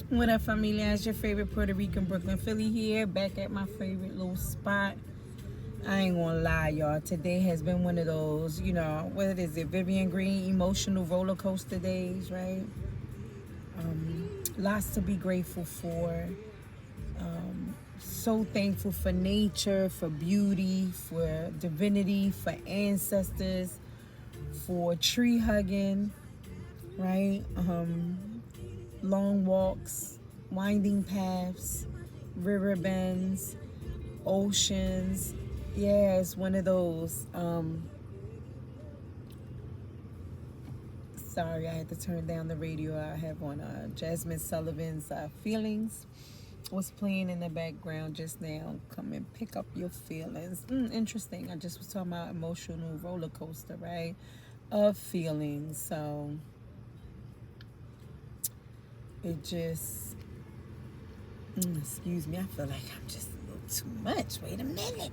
What up, familia? It's your favorite Puerto Rican Brooklyn Philly here, back at my favorite little spot. I ain't gonna lie, y'all. Today has been one of those, what is it, Vivian Green emotional roller coaster days, right? Lots to be grateful for. So thankful for nature, for beauty, for divinity, for ancestors, for tree hugging, right? Long walks, winding paths, river bends, oceans. Yeah, it's one of those. Sorry, I had to turn down the radio. I have on Jasmine Sullivan's Feelings was playing in the background just now. Come and pick up your feelings. Interesting. I just was talking about emotional roller coaster, right? Of feelings. So it just, excuse me, I feel like I'm just a little too much. Wait a minute.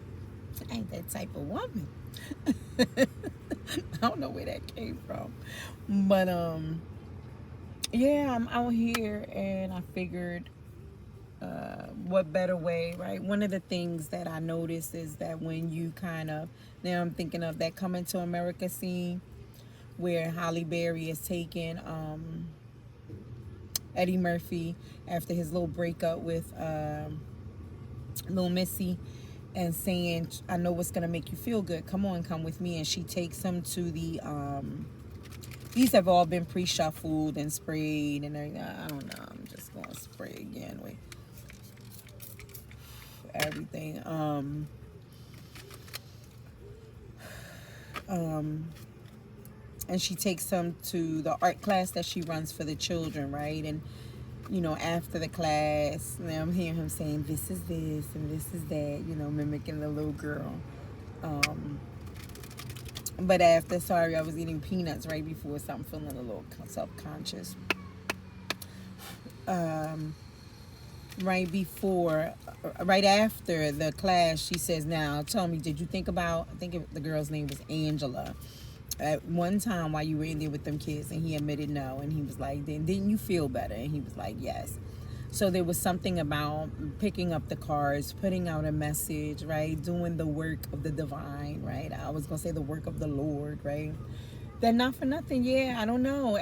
I ain't that type of woman. I don't know where that came from. But yeah, I'm out here and I figured what better way, right? One of the things that I noticed is that when you kind of, now I'm thinking of that Coming to America scene where Halle Berry is taking Eddie Murphy after his little breakup with Lil Missy and saying, I know what's going to make you feel good. Come on, come with me. And she takes him to the, these have all been pre-shuffled and sprayed and everything. I don't know. I'm just going to spray again with everything. And she takes him to the art class that she runs for the children, right? And after the class, I'm hearing him saying, this is this and this is that, mimicking the little girl. But after, sorry, I was eating peanuts right before, so I'm feeling a little self-conscious. Right after the class, she says, now, tell me, did you think about, I think the girl's name was Angela, at one time while you were in there with them kids? And he admitted no. And he was like, then didn't you feel better? And he was like, yes. So there was something about picking up the cards, putting out a message, right? Doing the work of the divine, right? I was going to say the work of the Lord, right? That not for nothing, yeah, I don't know.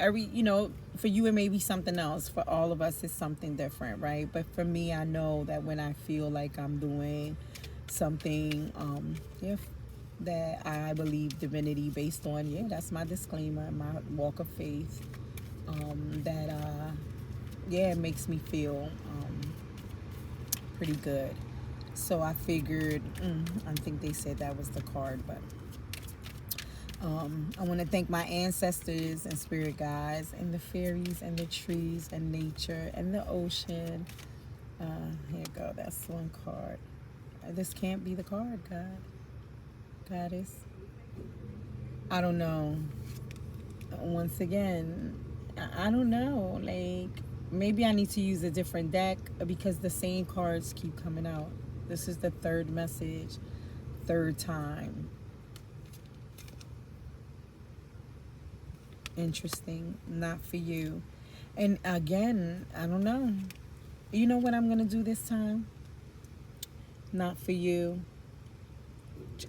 For you it may be something else. For all of us it's something different, right? But for me, I know that when I feel like I'm doing something, that I believe divinity based on, that's my disclaimer, my walk of faith, it makes me feel pretty good. So I figured, I think they said that was the card, but I want to thank my ancestors and spirit guides and the fairies and the trees and nature and the ocean. Here you go, that's one card. This can't be the card, God. Goddess. I don't know. Once again, I don't know. Like, maybe I need to use a different deck because the same cards keep coming out. This is the third message, third time. Interesting. Not for you. And again, I don't know. You know what I'm going to do this time? Not for you.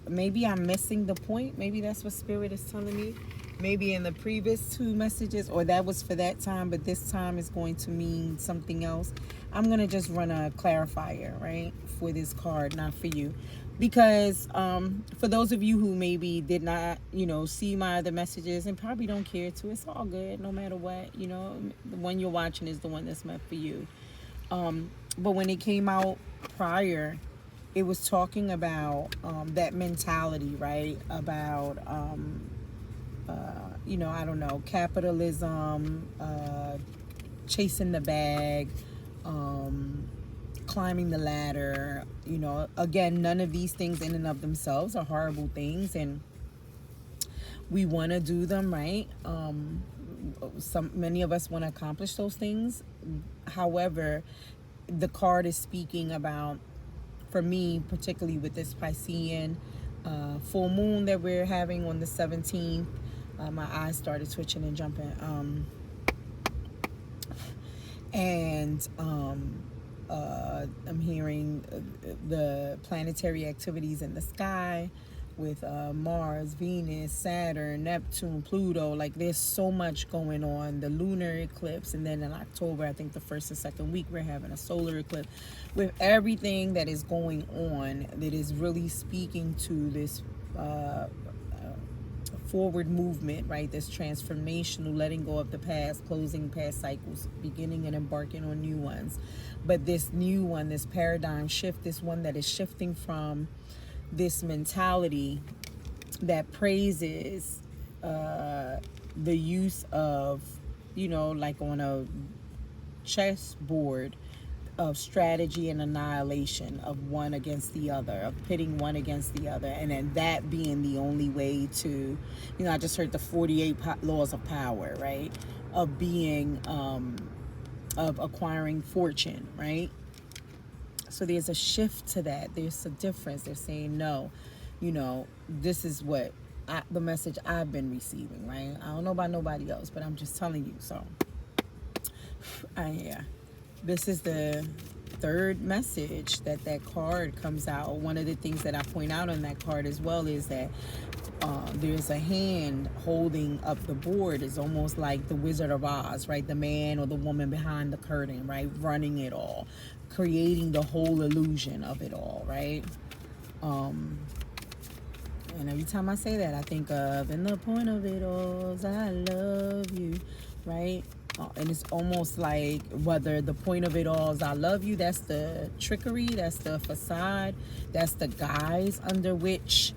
Maybe I'm missing the point. Maybe that's what Spirit is telling me. Maybe in the previous two messages, or that was for that time, but this time is going to mean something else. I'm going to just run a clarifier, right, for this card, not for you. Because for those of you who maybe did not, see my other messages and probably don't care to, it's all good, no matter what. The one you're watching is the one that's meant for you. But when it came out prior, it was talking about that mentality, right? About, I don't know, capitalism, chasing the bag, climbing the ladder. Again, none of these things in and of themselves are horrible things, and we want to do them, right? Many of us want to accomplish those things. However, the card is speaking about, for me, particularly with this Piscean full moon that we're having on the 17th, my eyes started twitching and jumping. And And I'm hearing the planetary activities in the sky with Mars, Venus, Saturn, Neptune, Pluto. Like there's so much going on. The lunar eclipse, and then in October, I think the first and second week, we're having a solar eclipse. With everything that is going on, that is really speaking to this forward movement, right? This transformational, letting go of the past, closing past cycles, beginning and embarking on new ones. But this new one, this paradigm shift, this one that is shifting from this mentality that praises the use of, like on a chessboard, of strategy and annihilation of one against the other, of pitting one against the other, and then that being the only way to, I just heard the 48 laws of power, right? Of being, of acquiring fortune, right? So there's a shift to that. There's a difference. They're saying, no, this is what the message I've been receiving, right? I don't know about nobody else, but I'm just telling you. So, yeah. This is the third message that card comes out. One of the things that I point out on that card as well is that there's a hand holding up the board. It's almost like the Wizard of Oz, right? The man or the woman behind the curtain, right? Running it all, creating the whole illusion of it all, right? And every time I say that, I think of, and the point of it all is I love you, right? And it's almost like whether the point of it all is I love you, that's the trickery, that's the facade, that's the guise under which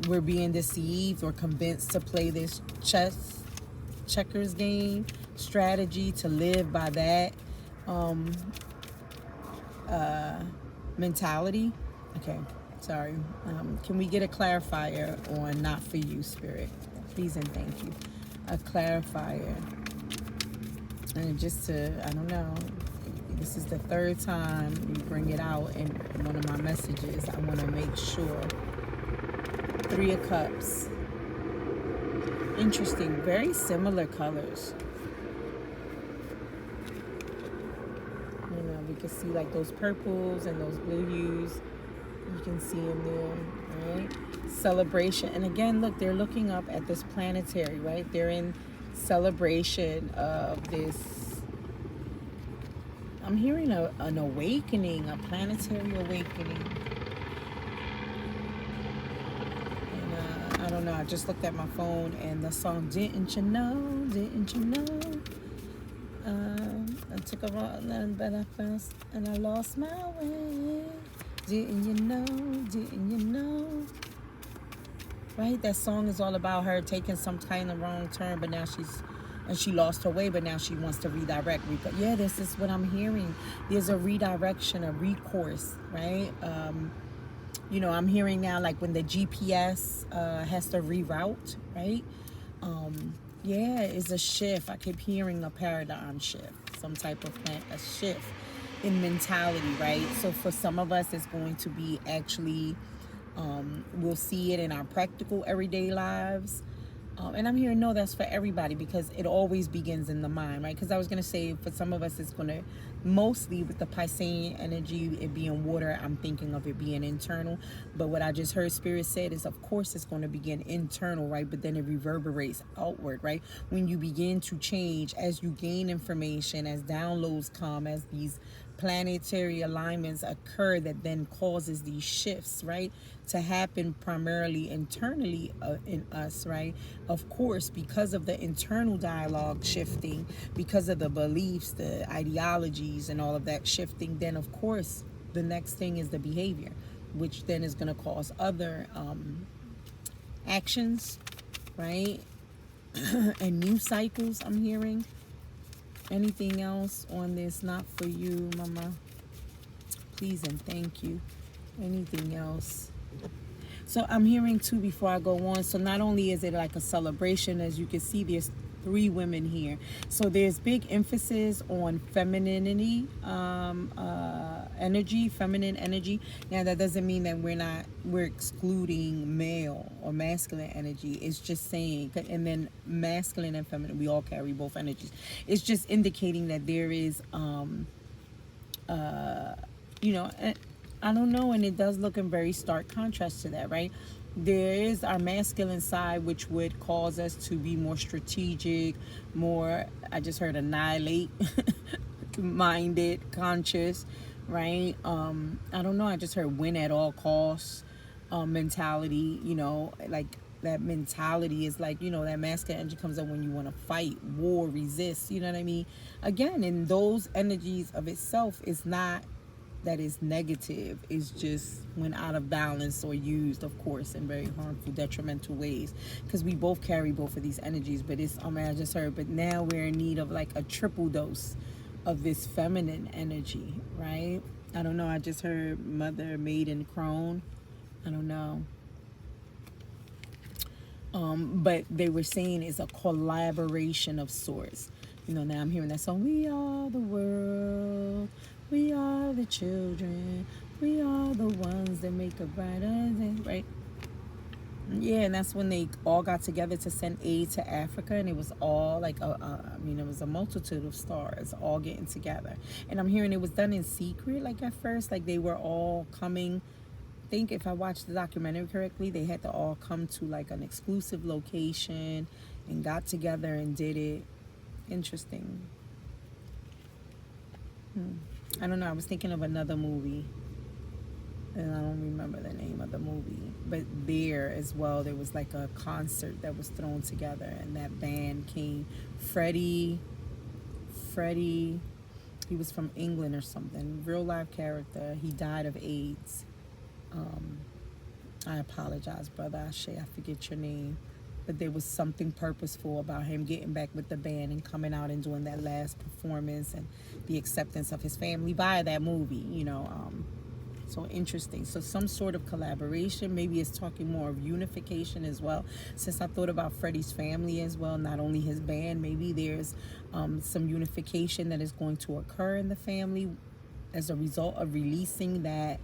we're being deceived or convinced to play this checkers game strategy, to live by that mentality. Okay, sorry. Can we get a clarifier on not for you, Spirit? Please and thank you. A clarifier. And just to, I don't know, this is the third time you bring it out in one of my messages. I want to make sure. 3 of Cups. Interesting. Very similar colors. We can see like those purples and those blue hues. You can see them there, right? Celebration. And again, look, they're looking up at this planetary, right? They're in celebration of this. I'm hearing an awakening, a planetary awakening. And I don't know, I just looked at my phone and the song Didn't You Know, Didn't You Know, I took a run, but I found, and I lost my way. Didn't you know, didn't you know? Right? That song is all about her taking some kind of wrong turn, but now she lost her way, but now she wants to redirect. Yeah, this is what I'm hearing. There's a redirection, a recourse, right? I'm hearing now like when the GPS has to reroute, right? Yeah, it's a shift. I keep hearing a paradigm shift, some type of a shift in mentality, right? So for some of us, it's going to be actually, we'll see it in our practical everyday lives. And I'm hearing, no, that's for everybody, because it always begins in the mind, right? Because I was going to say, for some of us, it's going to, mostly with the Piscean energy, it being water, I'm thinking of it being internal. But what I just heard Spirit said is, of course, it's going to begin internal, right? But then it reverberates outward, right? When you begin to change, as you gain information, as downloads come, as these planetary alignments occur, that then causes these shifts, right, to happen primarily internally in us, right? Of course, because of the internal dialogue shifting, because of the beliefs, the ideologies, and all of that shifting, then of course the next thing is the behavior, which then is going to cause other actions, right? And new cycles, I'm hearing. Anything else on this? Not for you, Mama. Please and thank you. Anything else? So I'm hearing too, before I go on, so not only is it like a celebration, as you can see, there's three women here. So there's big emphasis on femininity, energy, feminine energy. Now that doesn't mean that we're excluding male or masculine energy. It's just saying, and then masculine and feminine, we all carry both energies. It's just indicating that there is, you know, I don't know, and it does look in very stark contrast to that, right? There is our masculine side, which would cause us to be more strategic, more, I just heard annihilate, minded, conscious, right? I don't know, I just heard win at all costs mentality, you know, like that mentality is like, you know, that masculine energy comes up when you want to fight, war, resist, you know what I mean? Again, and those energies of itself is not that is negative. It's just when out of balance or used, of course, in very harmful, detrimental ways. Because we both carry both of these energies. But it's, I just heard, but now we're in need of like a triple dose of this feminine energy, right? I don't know. I just heard mother, maiden, crone. I don't know. But they were saying it's a collaboration of sorts. You know, now I'm hearing that song, we are the world, we are the children, we are the ones that make a brighter day, right? Yeah, and that's when they all got together to send aid to Africa, and it was all like, it was a multitude of stars all getting together. And I'm hearing it was done in secret, like at first, like they were all coming. I think if I watched the documentary correctly, they had to all come to like an exclusive location and got together and did it. Interesting. I don't know. I was thinking of another movie, and I don't remember the name of the movie. But there as well, there was like a concert that was thrown together, and that band came. Freddie, he was from England or something. Real life character. He died of AIDS. I apologize, brother Ashe. I forget your name. But there was something purposeful about him getting back with the band and coming out and doing that last performance and the acceptance of his family via that movie, you know. So interesting. So some sort of collaboration. Maybe it's talking more of unification as well. Since I thought about Freddie's family as well, not only his band, maybe there's some unification that is going to occur in the family as a result of releasing that,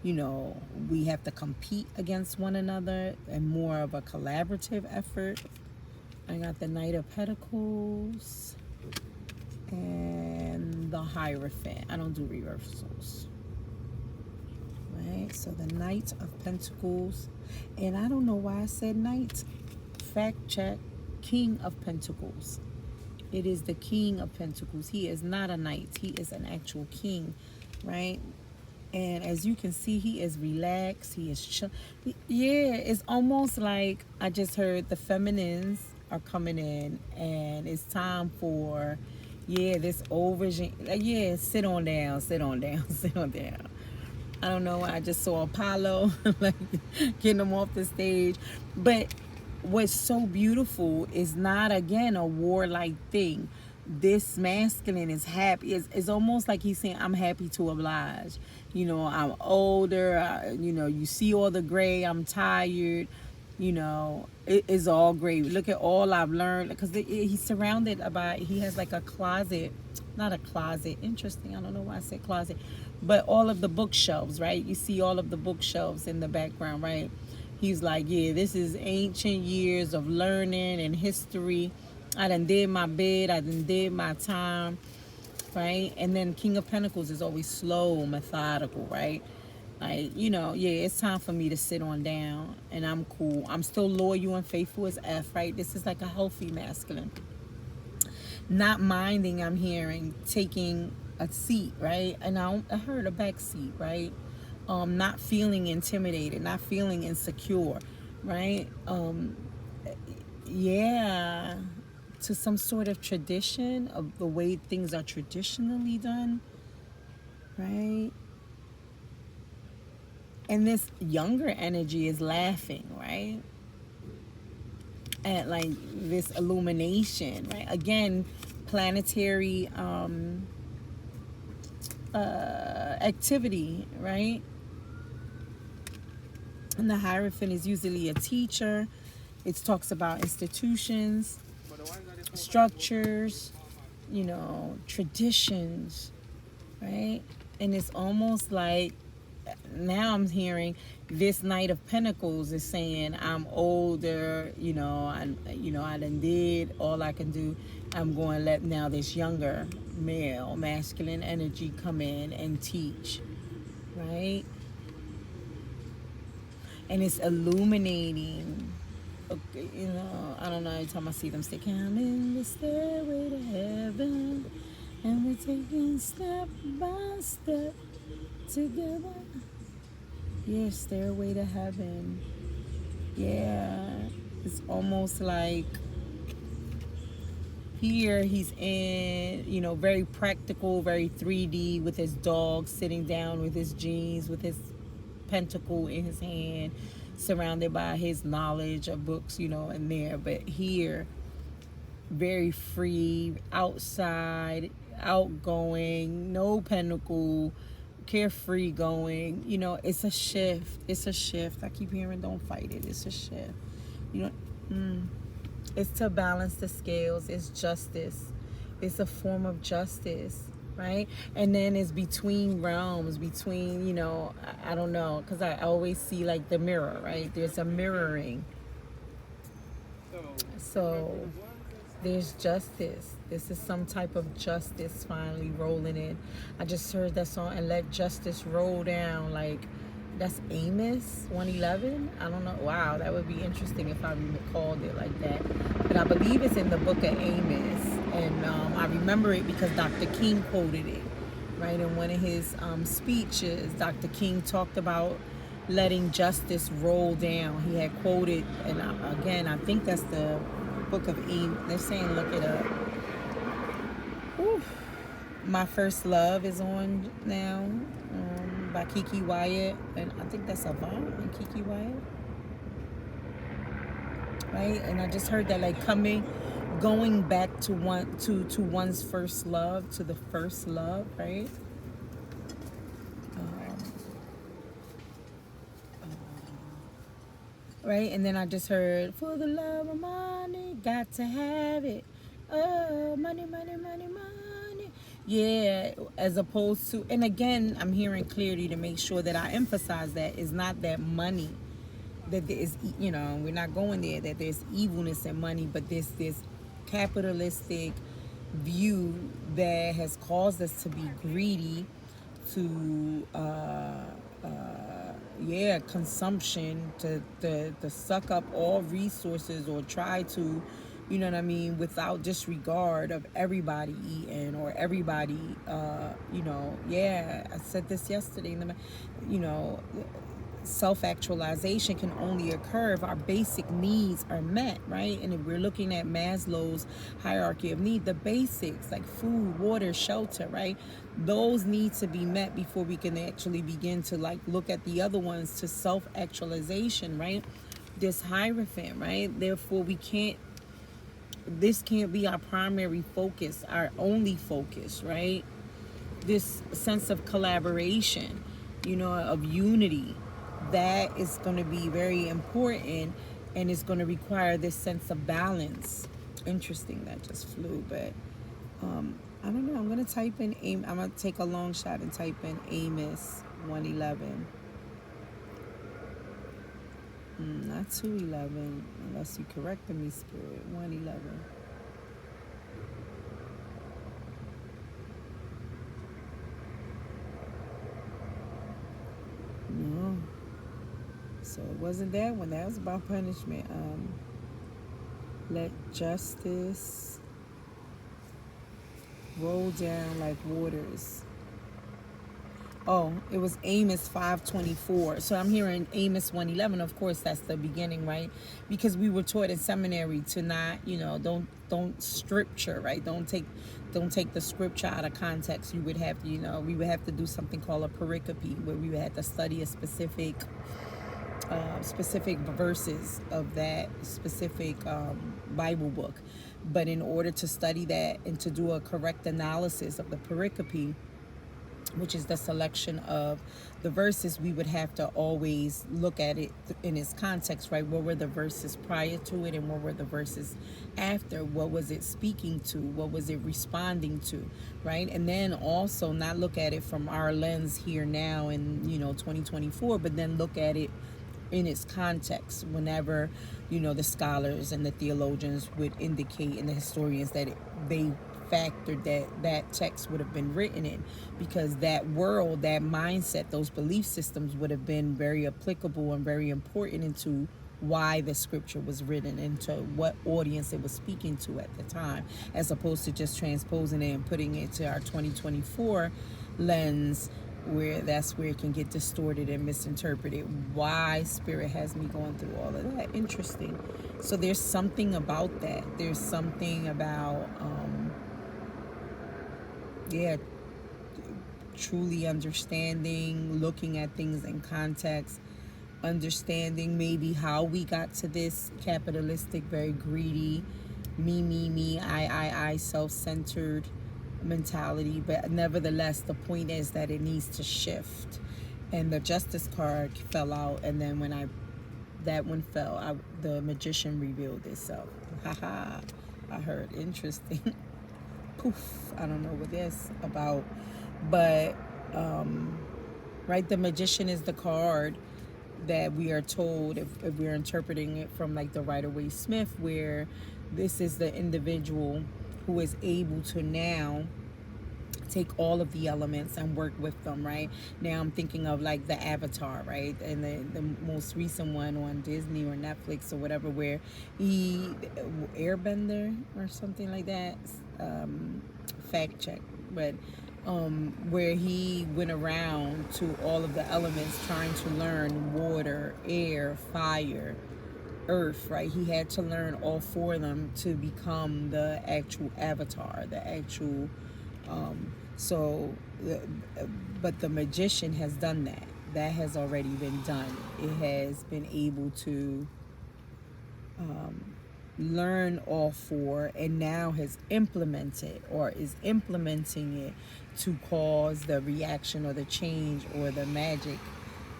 you know, we have to compete against one another and more of a collaborative effort. I got the Knight of Pentacles and the Hierophant. I don't do reversals. Right? So the Knight of Pentacles. And I don't know why I said Knight. Fact check. King of Pentacles. It is the King of Pentacles. He is not a knight. He is an actual king. Right? And as you can see, he is relaxed. He is chill. Yeah, it's almost like I just heard the feminines are coming in, and it's time for, this over. Yeah, sit on down, sit on down, sit on down. I don't know. I just saw Apollo like getting him off the stage, but what's so beautiful is not again a warlike thing. This masculine is happy. It's almost like he's saying, I'm happy to oblige. You know, I'm older. You see all the gray. I'm tired. You know, it is all great. Look at all I've learned. Because he's surrounded by, he has like a closet. Not a closet. Interesting. I don't know why I said closet. But all of the bookshelves, right? You see all of the bookshelves in the background, right? He's like, yeah, this is ancient years of learning and history. I done did my bid. I done did my time, right? And then King of Pentacles is always slow, methodical, right? Like, it's time for me to sit on down, and I'm cool. I'm still loyal and faithful as F, right? This is like a healthy masculine. Not minding, I'm hearing, taking a seat, right? And I heard a back seat, right? Not feeling intimidated, not feeling insecure, right? To some sort of tradition of the way things are traditionally done, right? And this younger energy is laughing, right? At like this illumination, right? Again, planetary activity, right? And the Hierophant is usually a teacher. It talks about institutions. structures, traditions, right? And it's almost like now I'm hearing this Knight of Pentacles is saying I'm older, I done did all I can do. I'm going to let now this younger male masculine energy come in and teach, right? And it's illuminating. Okay, I don't know. Every time I see them say, "Come in the stairway to heaven," and we're taking step by step together. Yeah, stairway to heaven. Yeah, it's almost like here he's in, very practical, very 3D with his dog sitting down with his jeans, with his pentacle in his hand, surrounded by his knowledge of books, in there. But here, very free, outside, outgoing, no pentacle, carefree going. It's a shift. It's a shift. I keep hearing, don't fight it. It's a shift. You know, it's to balance the scales. It's justice. It's a form of justice, right? And then it's between realms, between, I don't know, because I always see like the mirror, right? There's a mirroring. So there's justice. This is some type of justice finally rolling in. I just heard that song, and let justice roll down. Like, that's Amos 111. I don't know. Wow, that would be interesting if I recalled it like that. But I believe it's in the book of Amos. And I remember it because Dr. King quoted it, right? In one of his speeches, Dr. King talked about letting justice roll down. He had quoted, and again, I think that's the book of Eve. They're saying look it up. Ooh. My First Love is on now, by Kiki Wyatt, and I think that's Avant and Kiki Wyatt, right? And I just heard that, like, going back to one's first love, to the first love, right? Right, and then I just heard, for the love of money, got to have it. Oh, money, money, money, money. Yeah, as opposed to, and again, I'm hearing clearly to make sure that I emphasize that it's not that money, that there is, we're not going there, that there's evilness in money, but this capitalistic view that has caused us to be greedy, to consumption, to suck up all resources, or try to, without disregard of everybody eating, or everybody, I said this yesterday, self-actualization can only occur if our basic needs are met, right? And if we're looking at Maslow's hierarchy of need, the basics like food, water, shelter, right? Those need to be met before we can actually begin to look at the other ones, to self-actualization, right? This hierophant, right? Therefore, this can't be our primary focus, our only focus, right? This sense of collaboration, of unity, that is going to be very important, and it's going to require this sense of balance. Interesting, that just flew, but I don't know. I'm going to type in I'm going to take a long shot and type in Amos 111. Not 211, unless you corrected me, Spirit. 111. No. So it wasn't that one. That was about punishment. Let justice roll down like waters. Oh, it was Amos 5:24. So I'm hearing Amos 1:11. Of course, that's the beginning, right? Because we were taught in seminary to not, don't scripture, right? Don't take the scripture out of context. You would have to, we would have to do something called a pericope, where we would have to study a specific verses of that specific Bible book. But in order to study that and to do a correct analysis of the pericope, which is the selection of the verses, we would have to always look at it in its context, right? What were the verses prior to it, and what were the verses after? What was it speaking to? What was it responding to, right? And then also not look at it from our lens here now in 2024, but then look at it in its context whenever the scholars and the theologians would indicate, and the historians, that they factored that text would have been written in, because that world, that mindset, those belief systems would have been very applicable and very important into why the scripture was written, into what audience it was speaking to at the time, as opposed to just transposing it and putting it to our 2024 lens, where that's where it can get distorted and misinterpreted. Why Spirit has me going through all of that. Interesting. So there's something about that. There's something about truly understanding, looking at things in context, understanding maybe how we got to this capitalistic, very greedy, me, I, self-centered mentality. But nevertheless, the point is that it needs to shift. And the Justice card fell out, and then when that one fell, the Magician revealed itself. Haha, I heard. Interesting. Poof, I don't know what that's about, but right, the Magician is the card that we are told, if we're interpreting it from like the Rider-Waite-Smith, where this is the individual who is able to now take all of the elements and work with them. Right now I'm thinking of like the Avatar, right, and the most recent one on Disney or Netflix or whatever, where he Airbender or something like that, fact check, but where he went around to all of the elements trying to learn water, air, fire, earth, right? He had to learn all four of them to become the actual avatar, the actual but the Magician has done that. That has already been done. It has been able to learn all four, and now has implemented, or is implementing it, to cause the reaction or the change or the magic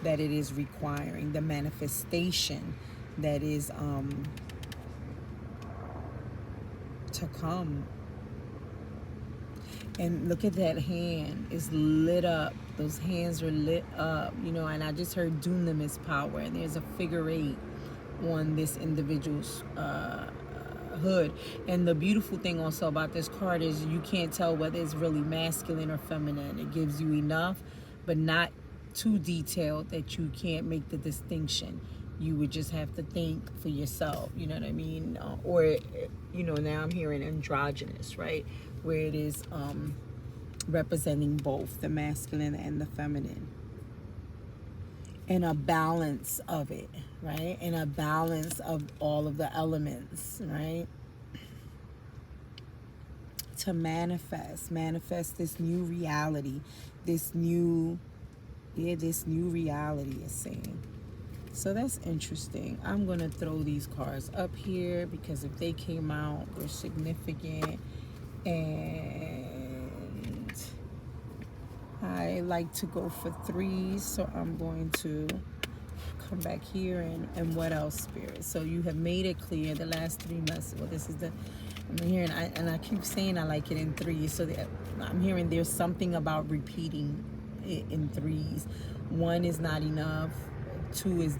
that it is requiring, the manifestation that is to come. And look at that hand, it's lit up. Those hands are lit up, and I just heard dunamis power, and there's a figure 8 on this individual's hood. And the beautiful thing also about this card is you can't tell whether it's really masculine or feminine. It gives you enough, but not too detailed that you can't make the distinction. You would just have to think for yourself, you know what I mean? Or now I'm hearing androgynous, right, where it is representing both the masculine and the feminine, and a balance of it, right? And a balance of all of the elements, right? To manifest this new reality, this new reality is saying. So that's interesting. I'm going to throw these cards up here because if they came out, they're significant. And I like to go for threes, so I'm going to come back here. And what else, Spirit? So you have made it clear the last 3 months. Well, this is I'm hearing, and I keep saying I like it in threes. So I'm hearing there's something about repeating it in threes. 1 is not enough. 2 is,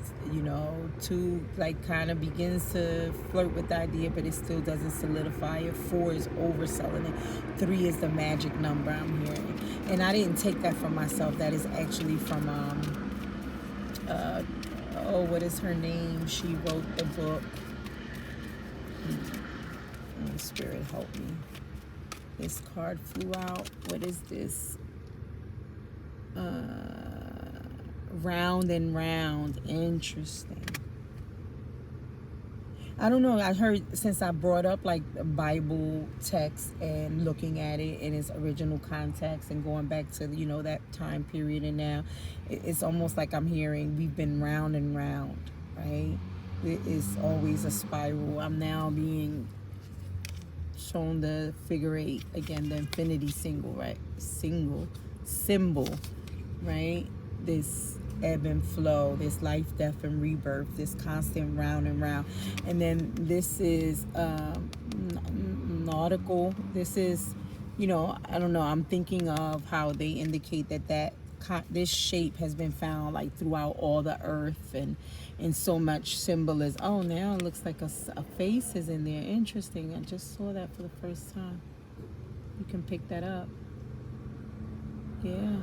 2 like kind of begins to flirt with the idea, but it still doesn't solidify it. 4 is overselling it. 3 is the magic number I'm hearing. And I didn't take that from myself. That is actually from, what is her name? She wrote the book. Oh, Spirit, help me. This card flew out. What is this? Round and round. Interesting. I don't know. I heard, since I brought up like the Bible text and looking at it in its original context and going back to that time period, and now it's almost like I'm hearing we've been round and round, right? It is always a spiral. I'm now being shown the figure 8 again, the infinity single, right? Single. symbol, right? This ebb and flow, this life, death, and rebirth, this constant round and round. And then this is nautical. This is, I don't know. I'm thinking of how they indicate that this shape has been found like throughout all the earth, and so much symbolism. Oh, now it looks like a face is in there. Interesting. I just saw that for the first time. You can pick that up. Yeah.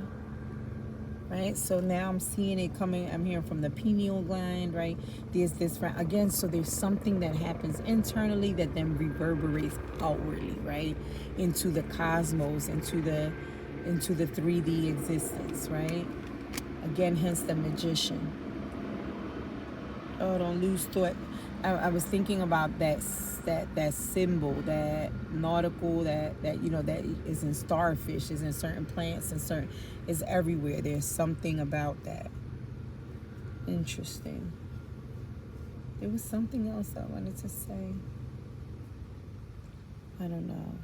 Right, so now I'm seeing it coming. I'm hearing from the pineal gland, right? There's this again, so there's something that happens internally that then reverberates outwardly, right, into the cosmos, into the 3D existence, right? Again, hence the magician. Oh, don't lose thought. I was thinking about that symbol, that nautical, that that is in starfish, is in certain plants, and certain is everywhere. There's something about that. Interesting. There was something else I wanted to say. I don't know.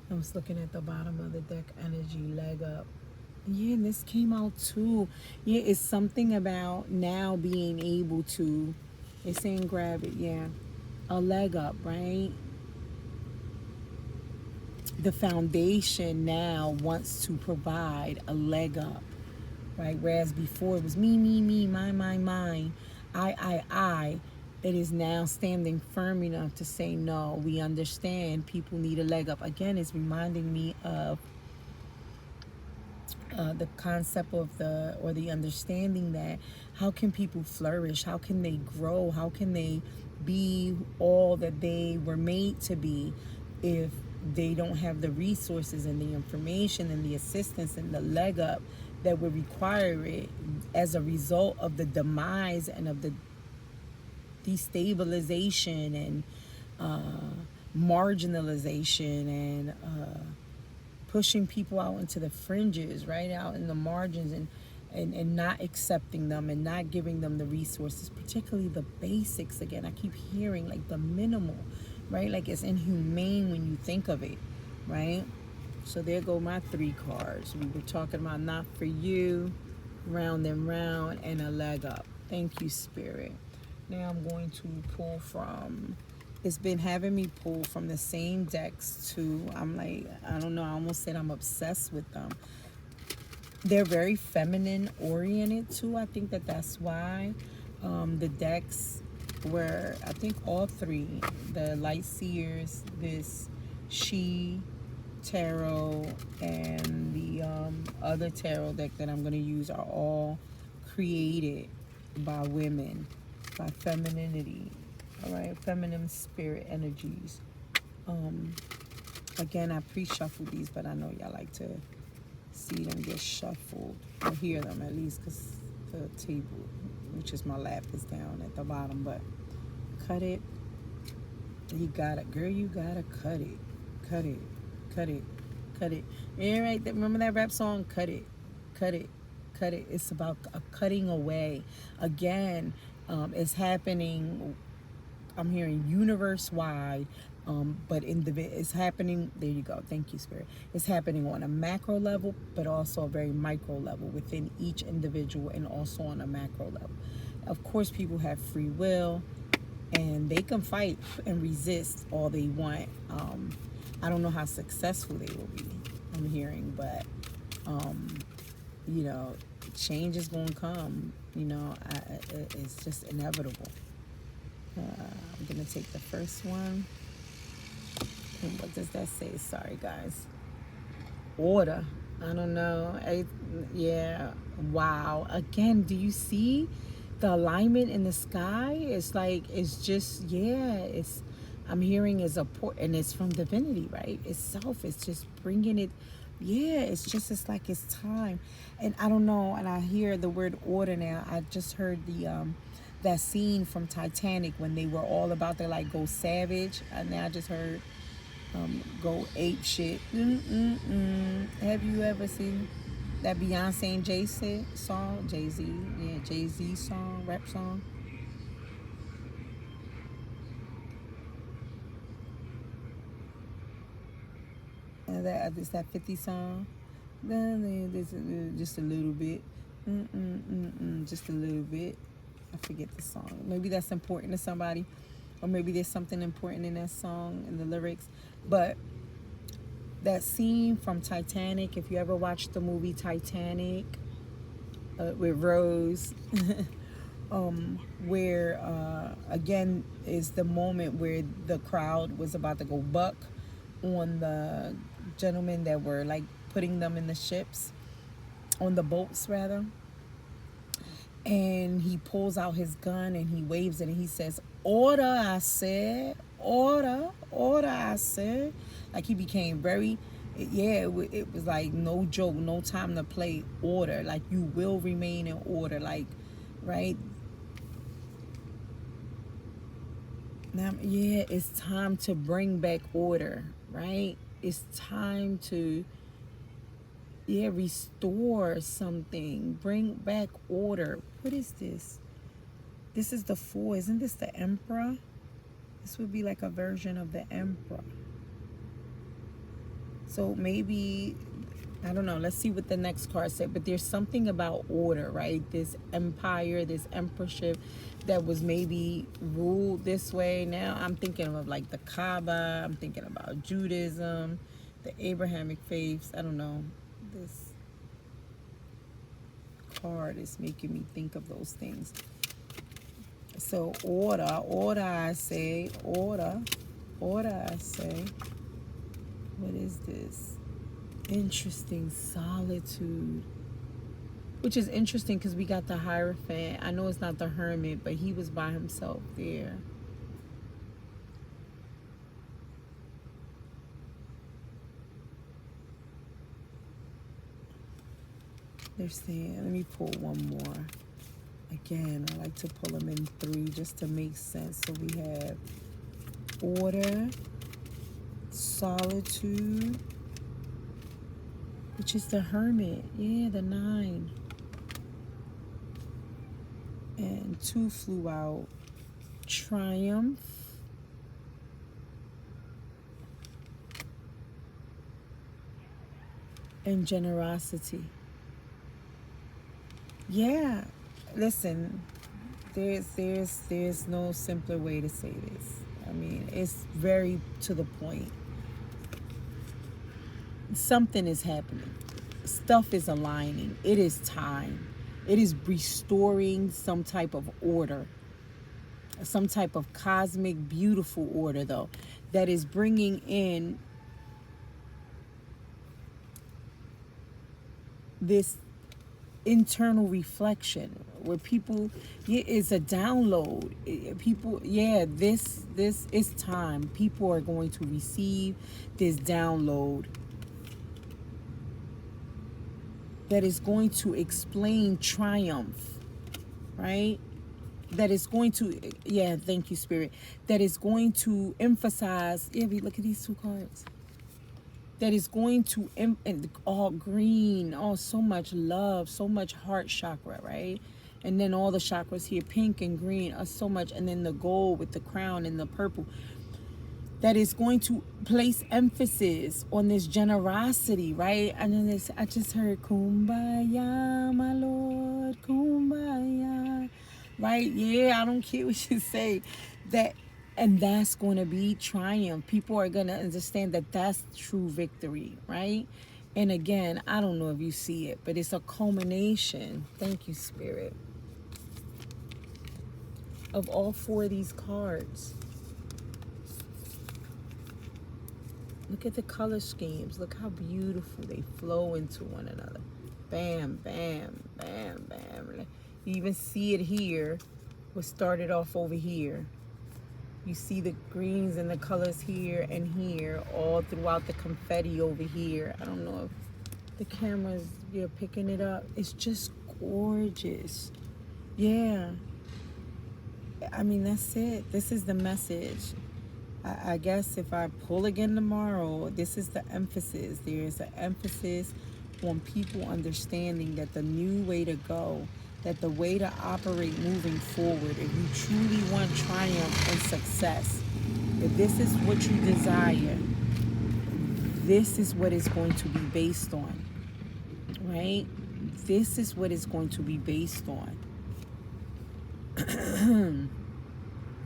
I was looking at the bottom of the deck, energy, leg up. Yeah, and this came out too. Yeah, it's something about now being able to, it's saying grab it, yeah. A leg up, right? The foundation now wants to provide a leg up, right? Whereas before it was me, mine, I. It is now standing firm enough to say, no, we understand people need a leg up. Again, it's reminding me of the concept of the understanding that how can people flourish, how can they grow, how can they be all that they were made to be if they don't have the resources and the information and the assistance and the leg up that would require it as a result of the demise and of the destabilization and marginalization and pushing people out into the fringes, right, out in the margins, and not accepting them and not giving them the resources, particularly the basics. Again, I keep hearing like the minimal, right? Like it's inhumane when you think of it, right? So there go my 3 cards. We were talking about not for you, round and round, and a leg up. Thank you, Spirit. Now I'm going to pull from, it's been having me pull from the same decks too. I'm like, I don't know, I almost said I'm obsessed with them. They're very feminine oriented too. I think that's why the decks were, I think all 3, the Light Seers, this She Tarot, and the other tarot deck that I'm going to use are all created by women, by femininity, all right, feminine spirit energies. Again, I pre-shuffled these, but I know y'all like to see them get shuffled, or hear them at least, because the table, which is my lap, is down at the bottom. But cut it. You gotta, girl, you gotta cut it. Cut it. Cut it. Cut it. Yeah, right. Remember that rap song? Cut it. Cut it. Cut it. It's about a cutting away. Again, it's happening, I'm hearing universe wide, but it's happening, there you go, thank you, Spirit. It's happening on a macro level, but also a very micro level within each individual, and also on a macro level. Of course, people have free will, and they can fight and resist all they want. I don't know how successful they will be, I'm hearing, but change is going to come. It's just inevitable. I'm going to take the first one. And what does that say? Sorry, guys. Order. I don't know. Yeah. Wow. Again, do you see the alignment in the sky? It's like, it's just, yeah. I'm hearing is and it's from divinity, right? Itself. It's just bringing it. Yeah. It's like it's time. And I don't know. And I hear the word order now. I just heard that scene from Titanic when they were all about to like go savage. And now I just heard go ape shit. Have you ever seen that Beyonce and Jay-Z song? Jay-Z, yeah, Jay-Z song, rap song. that? It's that 50 song. Just a little bit. Just a little bit. I forget the song. Maybe that's important to somebody, or maybe there's something important in that song in the lyrics. But that scene from Titanic, if you ever watched the movie Titanic with Rose, where again is the moment where the crowd was about to go buck on the gentlemen that were like putting them in the ships, on the boats rather. And he pulls out his gun and he waves it and he says, "Order, I said. Order, order, I said." Like he became very, yeah, it was like no joke, no time to play. Order, like you will remain in order, like, right? Now, yeah, it's time to bring back order, right? It's time to, yeah, restore something, bring back order. What is this? This is the Fool. Isn't this the Emperor? This would be like a version of the Emperor. So maybe, I don't know, let's see what the next card said. But there's something about order, right? This empire, this emperorship that was maybe ruled this way. Now I'm thinking of like the Kaaba. I'm thinking about Judaism, the Abrahamic faiths. I don't know. This card is making me think of those things. So order, order, I say. Order, order, I say. What is this? Interesting. Solitude. Which is interesting because we got the Hierophant. I know it's not the Hermit, but he was by himself there. They're saying, let me pull one more. Again, I like to pull them in 3 just to make sense. So we have order, solitude, which is the Hermit. Yeah, the 9. And 2 flew out. Triumph. And generosity. Yeah, listen, there's no simpler way to say this. I mean, it's very to the point. Something is happening. Stuff is aligning. It is time. It is restoring some type of order. Some type of cosmic, beautiful order, though, that is bringing in this internal reflection where people, yeah, it's a download. People, yeah, this is time. People are going to receive this download that is going to explain triumph, right? That is going to, yeah, thank you, Spirit. That is going to emphasize, yeah, look at these 2 cards. That is going to, all green, oh, so much love, so much heart chakra, right? And then all the chakras here, pink and green, are so much. And then the gold with the crown and the purple. That is going to place emphasis on this generosity, right? And then this, I just heard, Kumbaya, my Lord, Kumbaya, right? Yeah, I don't care what you say. That. And that's going to be triumph. People are going to understand that that's true victory, right? And again, I don't know if you see it, but it's a culmination. Thank you, Spirit. Of all 4 of these cards. Look at the color schemes. Look how beautiful they flow into one another. Bam, bam, bam, bam. You even see it here. What started off over here. You see the greens and the colors here and here, all throughout the confetti over here. I don't know if the cameras, you're picking it up. It's just gorgeous. Yeah. I mean, that's it. This is the message. I guess if I pull again tomorrow, this is the emphasis. There is an emphasis on people understanding that the new way to go, that the way to operate moving forward, if you truly want triumph and success, if this is what you desire, this is what it's going to be based on, right? This is what it's going to be based on.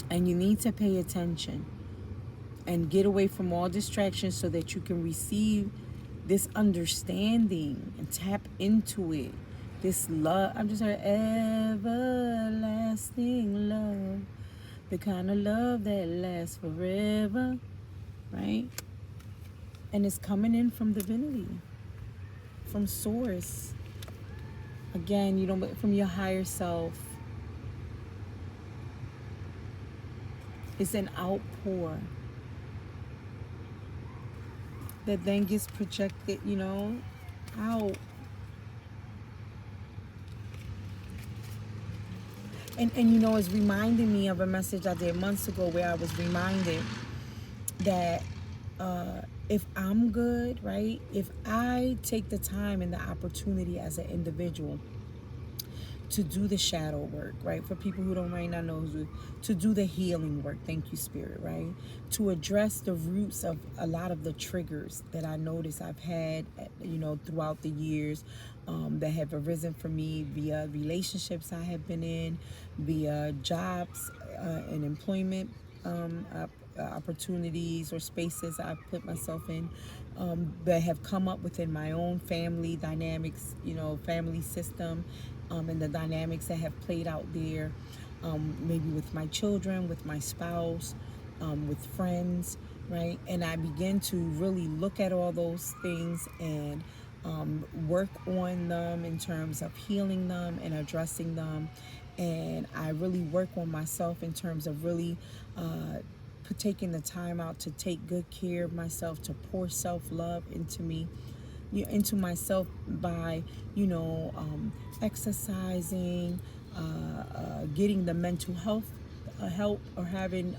And you need to pay attention and get away from all distractions so that you can receive this understanding and tap into it. This love, I'm just heard everlasting love, the kind of love that lasts forever, right? And it's coming in from divinity, from source. Again, you don't, from your higher self. It's an outpour that then gets projected, out. And it's reminding me of a message I did months ago where I was reminded that if I'm good, right? If I take the time and the opportunity as an individual to do the shadow work, right? For people who might not know, to do the healing work, thank you, Spirit, right? To address the roots of a lot of the triggers that I notice I've had, throughout the years, that have arisen for me via relationships I have been in, via jobs and employment opportunities or spaces I've put myself in, that have come up within my own family dynamics, family system, and the dynamics that have played out there, maybe with my children, with my spouse, with friends, right? And I begin to really look at all those things and work on them in terms of healing them and addressing them. And I really work on myself in terms of really taking the time out to take good care of myself, to pour self-love into me, into myself by, exercising, getting the mental health help, or having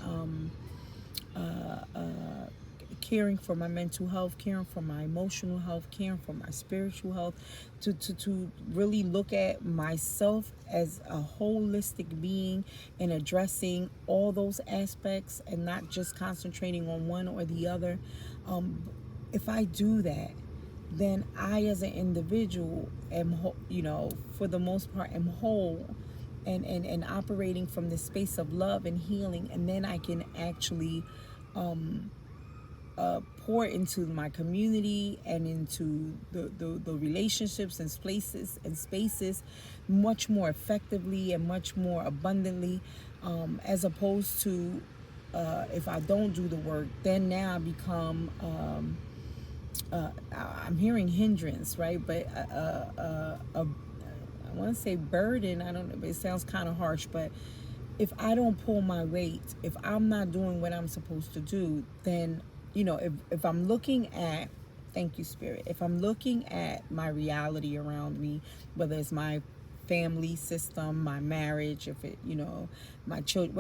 caring for my mental health, caring for my emotional health, caring for my spiritual health, to really look at myself as a holistic being and addressing all those aspects and not just concentrating on one or the other. If I do that, then I as an individual am, for the most part, am whole and operating from the space of love and healing. And then I can actually pour into my community and into the relationships and spaces much more effectively and much more abundantly, as opposed to if I don't do the work, then now I become I'm hearing hindrance, right? But I want to say burden. I don't know, it sounds kind of harsh, but if I don't pull my weight, if I'm not doing what I'm supposed to do, then, if I'm looking at, thank you, Spirit, if I'm looking at my reality around me, whether it's my family system, my marriage, if it, my children,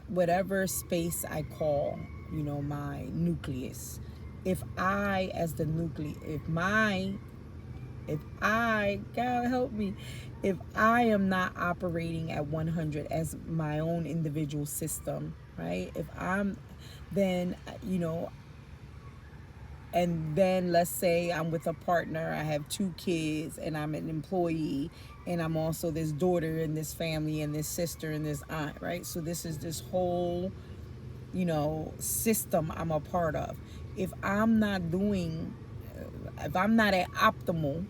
whatever space I call, my nucleus, if I, as the nucleus, God help me, if I am not operating at 100 as my own individual system, right? If I'm, then, and then let's say I'm with a partner, I have 2 kids, and I'm an employee, and I'm also this daughter in this family and this sister and this aunt, right? So this is this whole, system I'm a part of. If I'm not at optimal,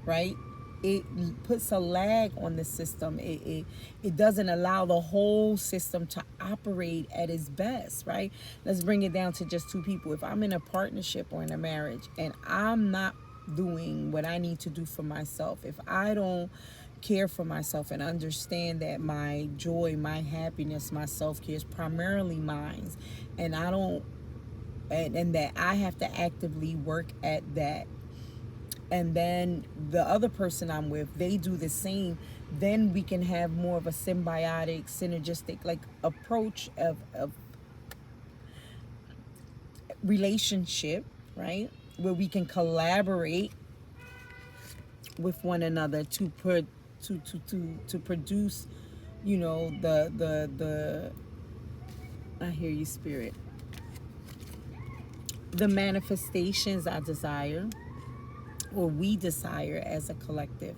right, it puts a lag on the system. It doesn't allow the whole system to operate at its best, right? Let's bring it down to just 2 people. If I'm in a partnership or in a marriage and I'm not doing what I need to do for myself, if I don't care for myself and understand that my joy, my happiness, my self-care is primarily mine, and I don't, and that I have to actively work at that, and then the other person I'm with, they do the same, then we can have more of a symbiotic, synergistic, like, approach of relationship, right? Where we can collaborate with one another to produce, the I hear you, Spirit. the manifestations I desire, or we desire as a collective,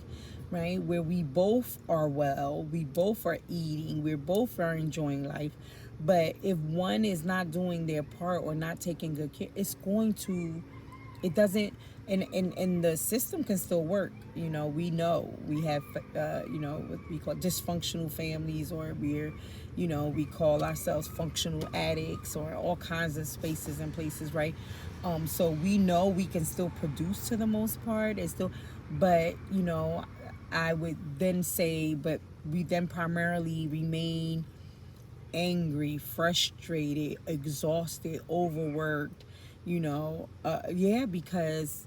right? Where we both are well, we both are eating, we both are enjoying life. But if one is not doing their part or not taking good care, it's going to, it doesn't, and the system can still work. We know we have, what we call dysfunctional families, or we call ourselves functional addicts, or all kinds of spaces and places, right? So we know we can still produce to the most part. It's still, but I would then say, but we then primarily remain angry, frustrated, exhausted, overworked, yeah, because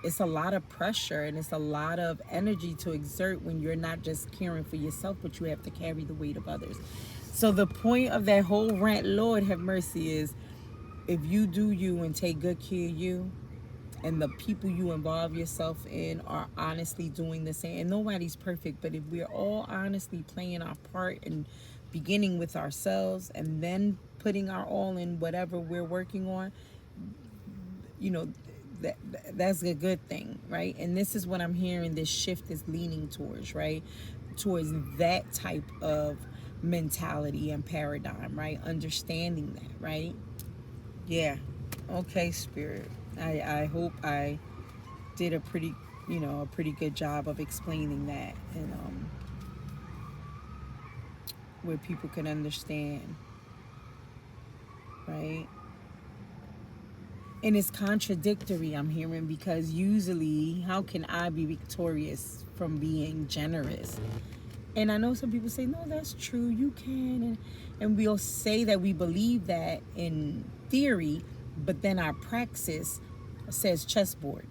it's a lot of pressure and it's a lot of energy to exert when you're not just caring for yourself, but you have to carry the weight of others. So the point of that whole rant, Lord have mercy, is if you do you and take good care of you, and the people you involve yourself in are honestly doing the same. And nobody's perfect, but if we're all honestly playing our part and beginning with ourselves and then putting our all in whatever we're working on, you know, that's a good thing, right? And this is what I'm hearing this shift is leaning towards, right? Towards that type of mentality and paradigm, right? Understanding that, right? Yeah. Okay, Spirit. I hope I did a pretty good job of explaining that, and where people can understand, right? And it's contradictory, I'm hearing, because usually, how can I be victorious from being generous? And I know some people say, no, that's true, you can. And we'll say that we believe that in theory, but then our praxis says chessboard,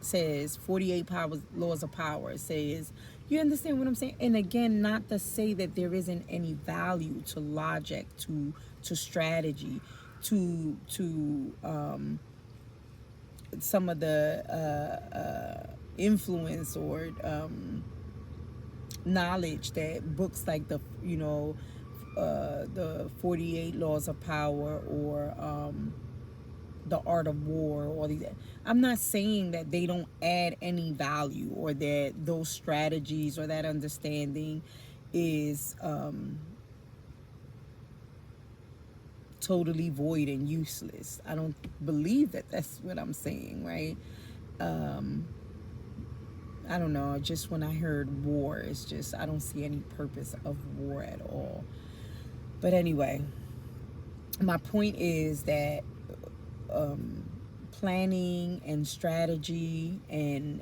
says 48 laws of power, says, you understand what I'm saying? And again, not to say that there isn't any value to logic, to strategy, to some of the influence or knowledge that books like the 48 laws of power, or the art of war, or these, I'm not saying that they don't add any value, or that those strategies or that understanding is totally void and useless. I don't believe that that's what I'm saying, right? I don't know, just when I heard war, it's just, I don't see any purpose of war at all. But anyway, my point is that planning and strategy, and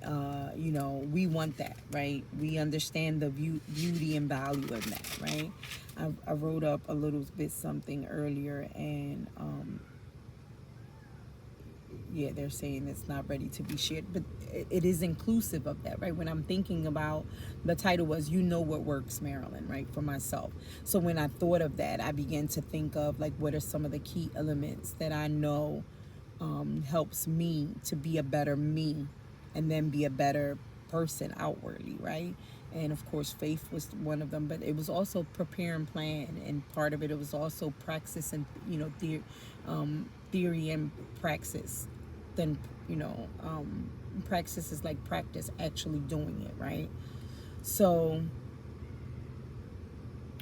we want that, right? We understand the beauty and value of that, right? I wrote up a little bit something earlier, and yeah, they're saying it's not ready to be shared, but it is inclusive of that, right? When I'm thinking about, the title was "You Know What Works, Marilyn," right, for myself. So when I thought of that, I began to think of, like, what are some of the key elements that I know helps me to be a better me, and then be a better person outwardly, right? And of course, faith was one of them, but it was also prepare and plan, and part of it was also praxis and theory and praxis. Then praxis is like practice actually doing it, right? So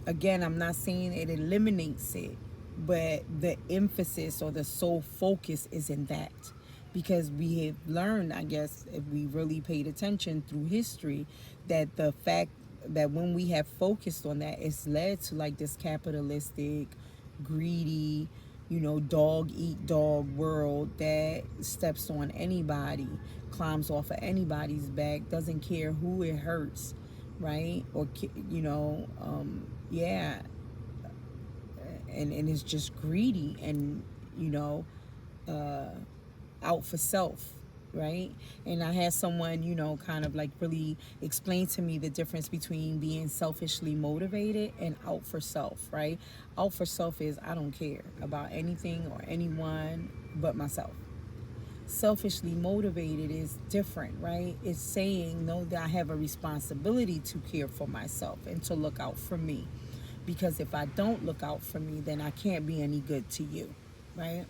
again, I'm not saying it eliminates it, but the emphasis or the sole focus is in that, because we have learned, I guess, if we really paid attention through history, that the fact that when we have focused on that, it's led to like this capitalistic, greedy, dog eat dog world that steps on anybody, climbs off of anybody's back, doesn't care who it hurts, right? Or yeah, and it's just greedy, and out for self, right? And I had someone, kind of like really explain to me the difference between being selfishly motivated and out for self, right? Out for self is, I don't care about anything or anyone but myself. Selfishly motivated is different, right? It's saying, no, that I have a responsibility to care for myself and to look out for me. Because if I don't look out for me, then I can't be any good to you, right?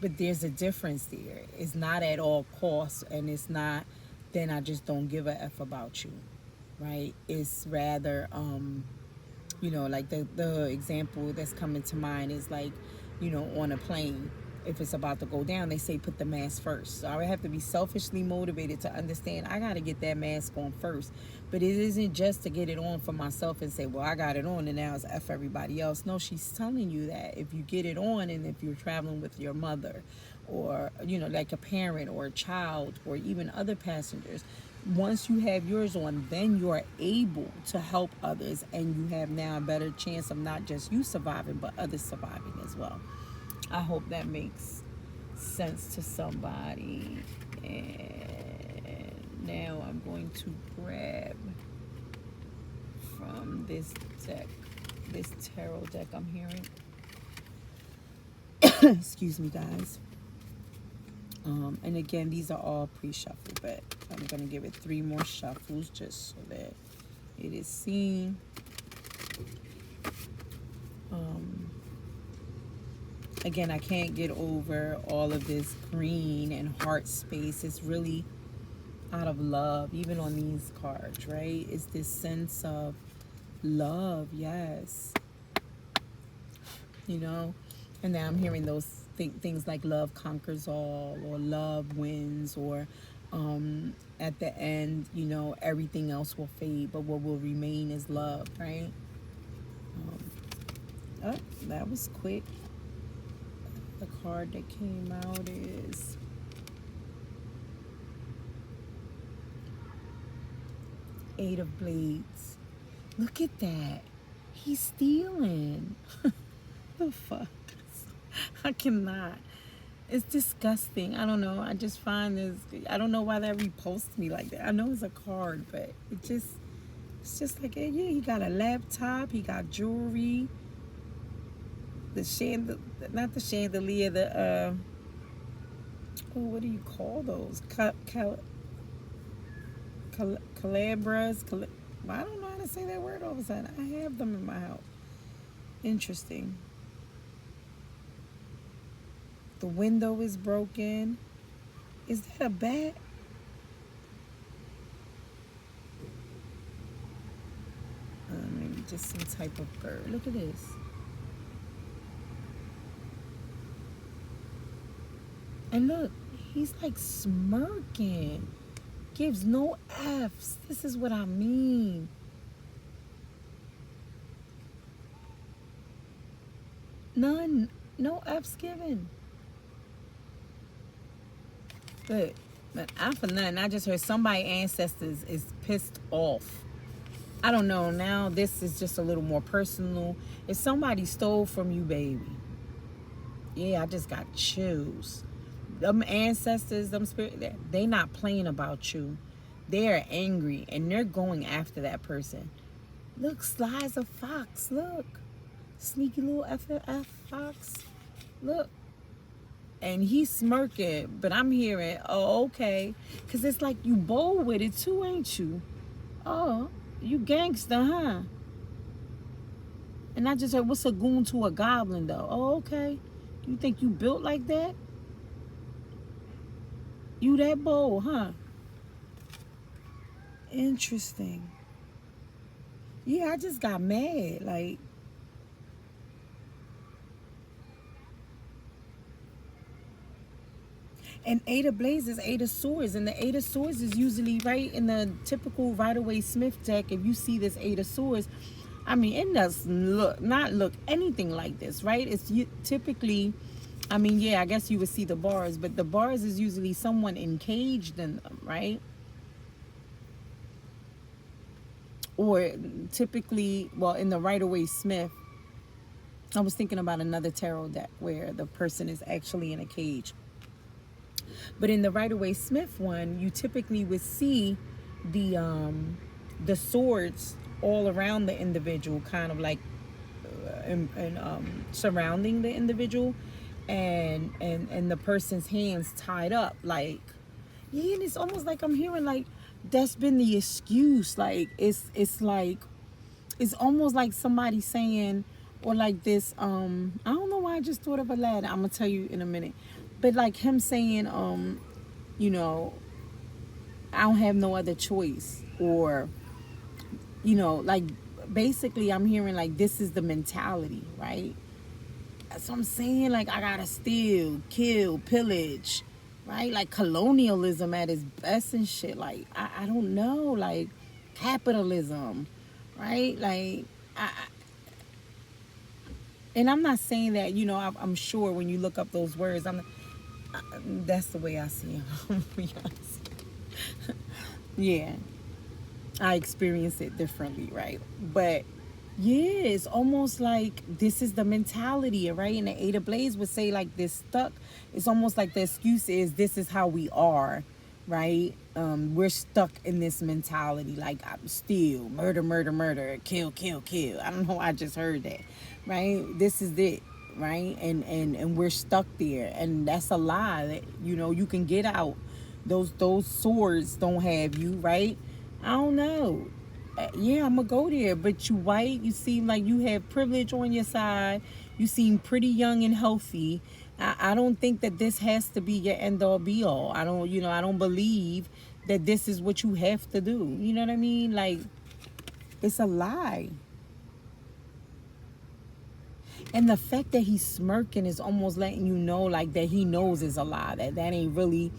But there's a difference there. It's not at all costs, and it's not, then I just don't give a F about you, right? It's rather, like the example that's coming to mind is like, on a plane, if it's about to go down, they say put the mask first. So I would have to be selfishly motivated to understand I got to get that mask on first. But it isn't just to get it on for myself and say, well, I got it on and now it's F everybody else. No, she's telling you that if you get it on, and if you're traveling with your mother, or, like a parent or a child or even other passengers, once you have yours on, then you're able to help others, and you have now a better chance of not just you surviving, but others surviving as well. I hope that makes sense to somebody. And now I'm going to grab from this deck, this tarot deck I'm hearing. Excuse me, guys. And again, these are all pre-shuffled, but I'm going to give it 3 more shuffles just so that it is seen. Again, I can't get over all of this green and heart space. It's really out of love, even on these cards, right? It's this sense of love, yes. And now I'm hearing those things like love conquers all, or love wins, or at the end, everything else will fade, but what will remain is love, right? Oh, that was quick. The card that came out is Eight of Blades. Look at that. He's stealing. The fuck? I cannot. It's disgusting. I don't know. I just find this. I don't know why that repulsed me like that. I know it's a card, but it's just like, yeah, he got a laptop. He got jewelry. Not the chandelier, what do you call those? Calabras. I don't know how to say that word all of a sudden. I have them in my house. Interesting. The window is broken. Is that a bat? Maybe just some type of bird. Look at this. And look, he's like smirking. Gives no F's. This is what I mean. None. No F's given. But I for nothing. I just heard somebody ancestors is pissed off. I don't know. Now this is just a little more personal. If somebody stole from you, baby. Yeah, I just got chills. Them ancestors, them spirit, they not playing about you. They are angry and they're going after that person. Look, sly as a fox. Look, sneaky little F fox. Look, and he's smirking, but I'm hearing, oh, okay, because it's like you bold with it too, ain't you? Oh, you gangster, huh? And I just heard, what's a goon to a goblin, though? Oh, okay. You think you built like that? You that bold, huh? Interesting. Yeah, I just got mad. Like, and Eight of Blades is Eight of Swords. And the Eight of Swords is usually right in the typical Rider-Waite-Smith deck. If you see this Eight of Swords, I mean, it does not look anything like this, right? It's typically, I mean, yeah, I guess you would see the bars, but the bars is usually someone encaged in them, right? Or typically, well, in the Rider-Waite-Smith, I was thinking about another tarot deck where the person is actually in a cage. But in the Rider-Waite-Smith one, you typically would see the swords all around the individual, kind of like surrounding the individual, and the person's hands tied up, like, yeah. And it's almost like I'm hearing like that's been the excuse. Like it's like it's almost like somebody saying, or like this. I don't know why I just thought of a lad. I'm gonna tell you in a minute. But like him saying, you know, I don't have no other choice, or like basically I'm hearing like this is the mentality, right? So I'm saying, like, I gotta steal, kill, pillage, right? Like colonialism at its best and shit. Like, I don't know, like capitalism, right? Like, and I'm not saying that, I'm sure when you look up those words, that's the way I see them. Yeah, I experience it differently, right? But yeah, it's almost like this is the mentality, right? And the Ada Blaze would say like this stuck. It's almost like the excuse is this is how we are, right? We're stuck in this mentality, like I'm steal, murder, murder, murder, kill, kill, kill. I don't know. I just heard that, right? This is it, right? And we're stuck there, and that's a lie. That you can get out. Those swords don't have you, right? I don't know. Yeah, I'm gonna go there. But you white, you seem like you have privilege on your side. You seem pretty young and healthy. I don't think that this has to be your end all be all. I don't believe that this is what you have to do. You know what I mean? Like, it's a lie. And the fact that he's smirking is almost letting you know, like, that he knows is a lie. That ain't really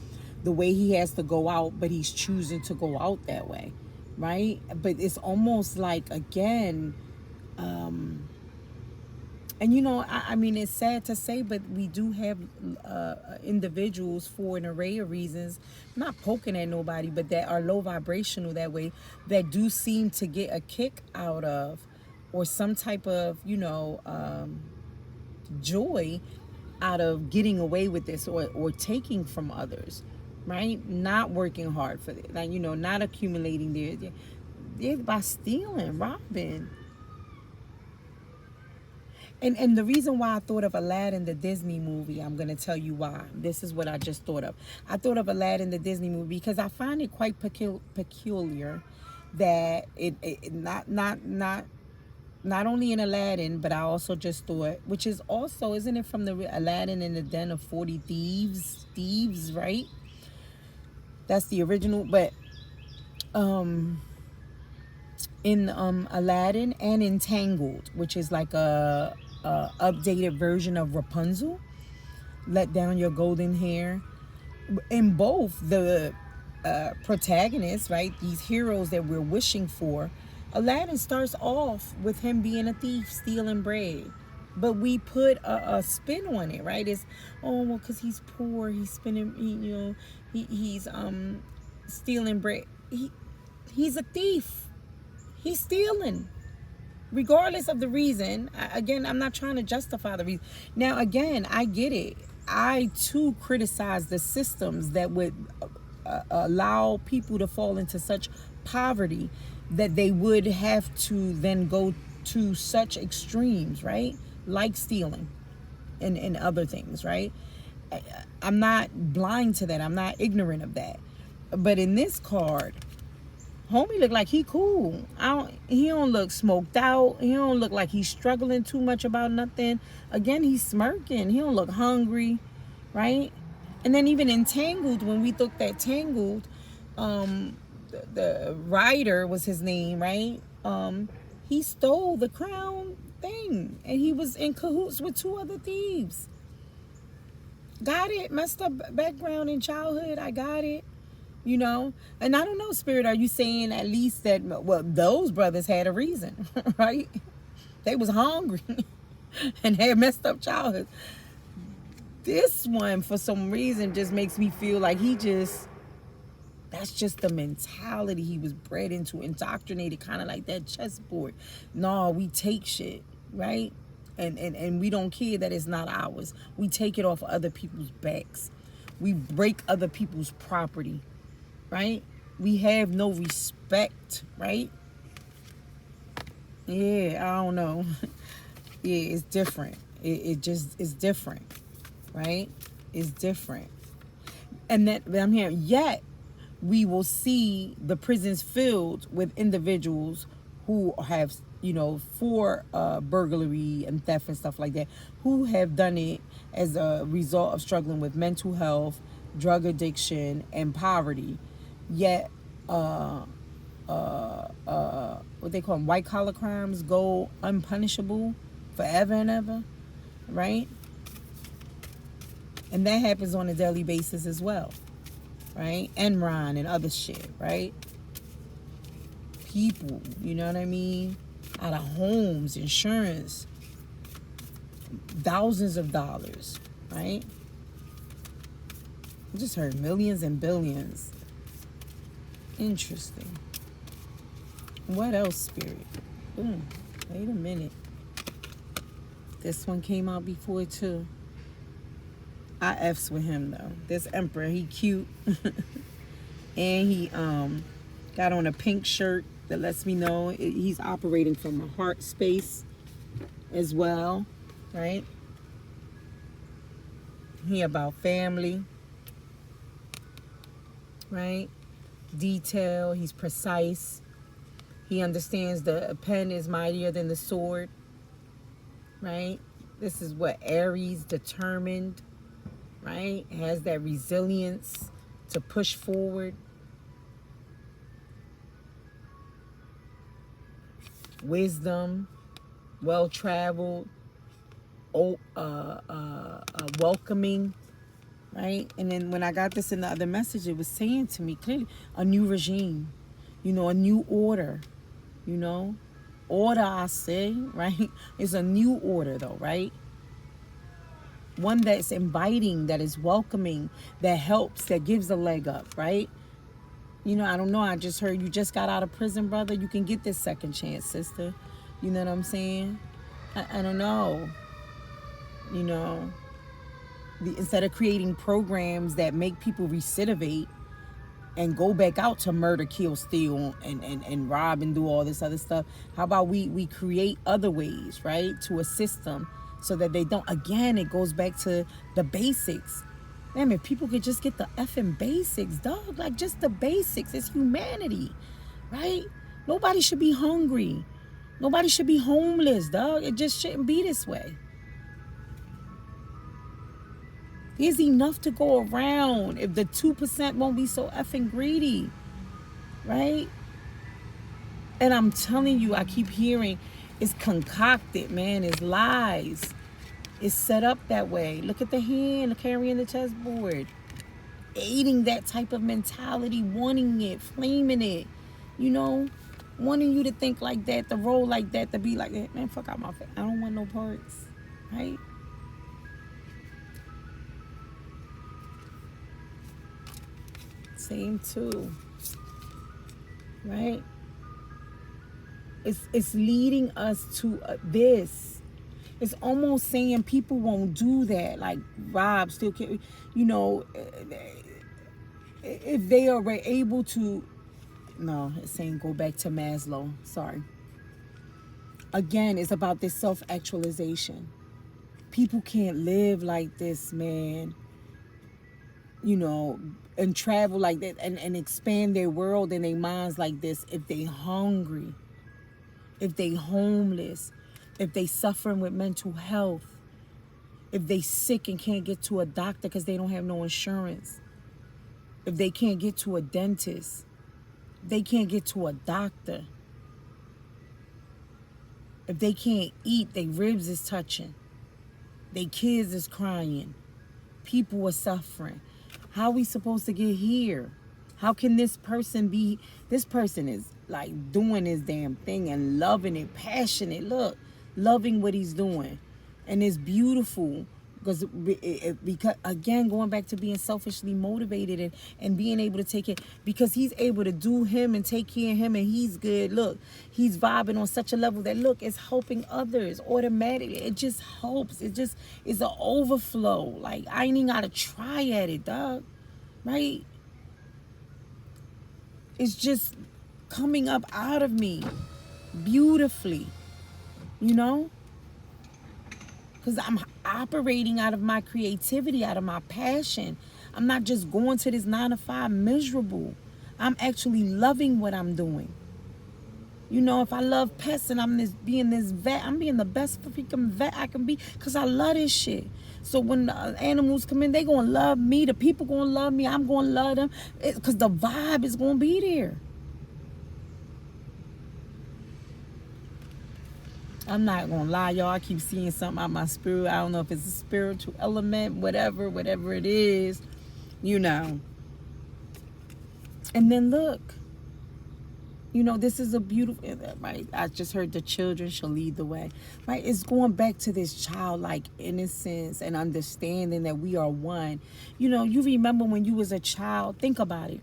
the way he has to go out, but he's choosing to go out that way, right? But it's almost like, again, and I mean, it's sad to say, but we do have individuals for an array of reasons, not poking at nobody, but that are low vibrational that way, that do seem to get a kick out of, or some type of, joy out of getting away with this, or taking from others, right? Not working hard for it, like, not accumulating by stealing, robbing. And the reason why I thought of Aladdin, the Disney movie, I'm going to tell you why. This is what I just thought of. I thought of Aladdin, the Disney movie, because I find it quite peculiar that it not only in Aladdin, but I also just thought, which is also, isn't it from the Aladdin in the Den of 40 Thieves, right? That's the original. But in Aladdin and in Tangled, which is like a updated version of Rapunzel, let down your golden hair. In both, the protagonists, right, these heroes that we're wishing for, Aladdin starts off with him being a thief, stealing bread. But we put a spin on it, right? It's, oh, well, because he's poor, he's spending, he's stealing bread. He's a thief. He's stealing. Regardless of the reason. Again, I'm not trying to justify the reason. Now, again, I get it. I too criticize the systems that would allow people to fall into such poverty that they would have to then go to such extremes, right? Like stealing and other things, right? I'm not blind to that. I'm not ignorant of that. But in this card, homie look like he cool. He don't look smoked out. He don't look like he's struggling too much about nothing. Again, he's smirking. He don't look hungry, right? And then even in Tangled, when we looked at Tangled, the Ryder was his name, right? He stole the crown thing, and he was in cahoots with two other thieves. Got it. Messed up background in childhood. I got it. And I don't know, Spirit, are you saying at least that, well, those brothers had a reason, right? They was hungry and had messed up childhood. This one, for some reason, just makes me feel like that's just the mentality he was bred into, indoctrinated, kind of like that chessboard. No, we take shit, right? And we don't care that it's not ours. We take it off other people's backs. We break other people's property. Right? We have no respect, right? Yeah, I don't know. Yeah, it's different. It just is different, right? It's different. And that I'm hearing, yet we will see the prisons filled with individuals who have, for burglary and theft and stuff like that, who have done it as a result of struggling with mental health, drug addiction, and poverty. Yet, what they call them, white collar crimes, go unpunishable forever and ever, right? And that happens on a daily basis as well, right? Enron and other shit, right? People, you know what I mean? Out of homes, insurance, thousands of dollars, right? I just heard millions and billions. Interesting. What else, Spirit? Boom. Wait a minute. This one came out before too. I F's with him though. This Emperor, he cute. And he got on a pink shirt that lets me know he's operating from a heart space as well, right? He about family, right? Detail, he's precise. He understands the pen is mightier than the sword, right? This is what Aries, determined, right? Has that resilience to push forward. Wisdom, well-traveled, welcoming, right? And then when I got this in the other message, it was saying to me clearly, a new regime, a new order, order, I say, right? It's a new order though, right? One that's inviting, that is welcoming, that helps, that gives a leg up, right? I don't know. I just heard you just got out of prison, brother. You can get this second chance, sister. You know what I'm saying? I don't know. Instead of creating programs that make people recidivate and go back out to murder, kill, steal, and rob and do all this other stuff, how about we create other ways, right, to assist them so that they don't. Again, it goes back to the basics. Damn, if people could just get the effing basics, dog, like just the basics. It's humanity, right? Nobody should be hungry. Nobody should be homeless, dog. It just shouldn't be this way. There's enough to go around if the 2% won't be so effing greedy, right? And I'm telling you, I keep hearing it's concocted, man. It's lies. It's set up that way. Look at the hand carrying the chessboard. Aiding that type of mentality, wanting it, flaming it, wanting you to think like that, to roll like that, to be like that. Man, fuck out my face. I don't want no parts, right? Same too, right? It's leading us to this. It's almost saying people won't do that, like rob, still can't, if they are able to. No, it's saying go back to Maslow. Sorry. Again, it's about this self-actualization. People can't live like this, man. And travel like that and expand their world and their minds like this if they hungry, if they homeless, if they suffering with mental health, if they sick and can't get to a doctor because they don't have no insurance, if they can't get to a dentist, they can't get to a doctor, if they can't eat, their ribs is touching, their kids is crying, people are suffering. How are we supposed to get here? How can this person is like doing his damn thing and loving it, passionate, look, loving what he's doing. And it's beautiful because again, going back to being selfishly motivated and being able to take it, because he's able to do him and take care of him and he's good. Look, he's vibing on such a level that, look, it's helping others automatically. It just helps. It just is an overflow. Like, I ain't even got to try at it, dog. Right? It's just coming up out of me beautifully, because I'm operating out of my creativity, out of my passion. I'm not just going to this 9 to 5 miserable. I'm actually loving what I'm doing. You know, if I love pets and I'm being this vet, I'm being the best freaking vet I can be because I love this shit. So when the animals come in, they gonna love me. The people gonna love me. I'm gonna love them because the vibe is gonna be there. I'm not gonna lie, y'all. I keep seeing something out my spirit. I don't know if it's a spiritual element, whatever it is, you know. And then look, you know, this is a beautiful, right? I just heard the children shall lead the way, right? It's going back to this childlike innocence and understanding that we are one. You know, you remember when you was a child, think about it.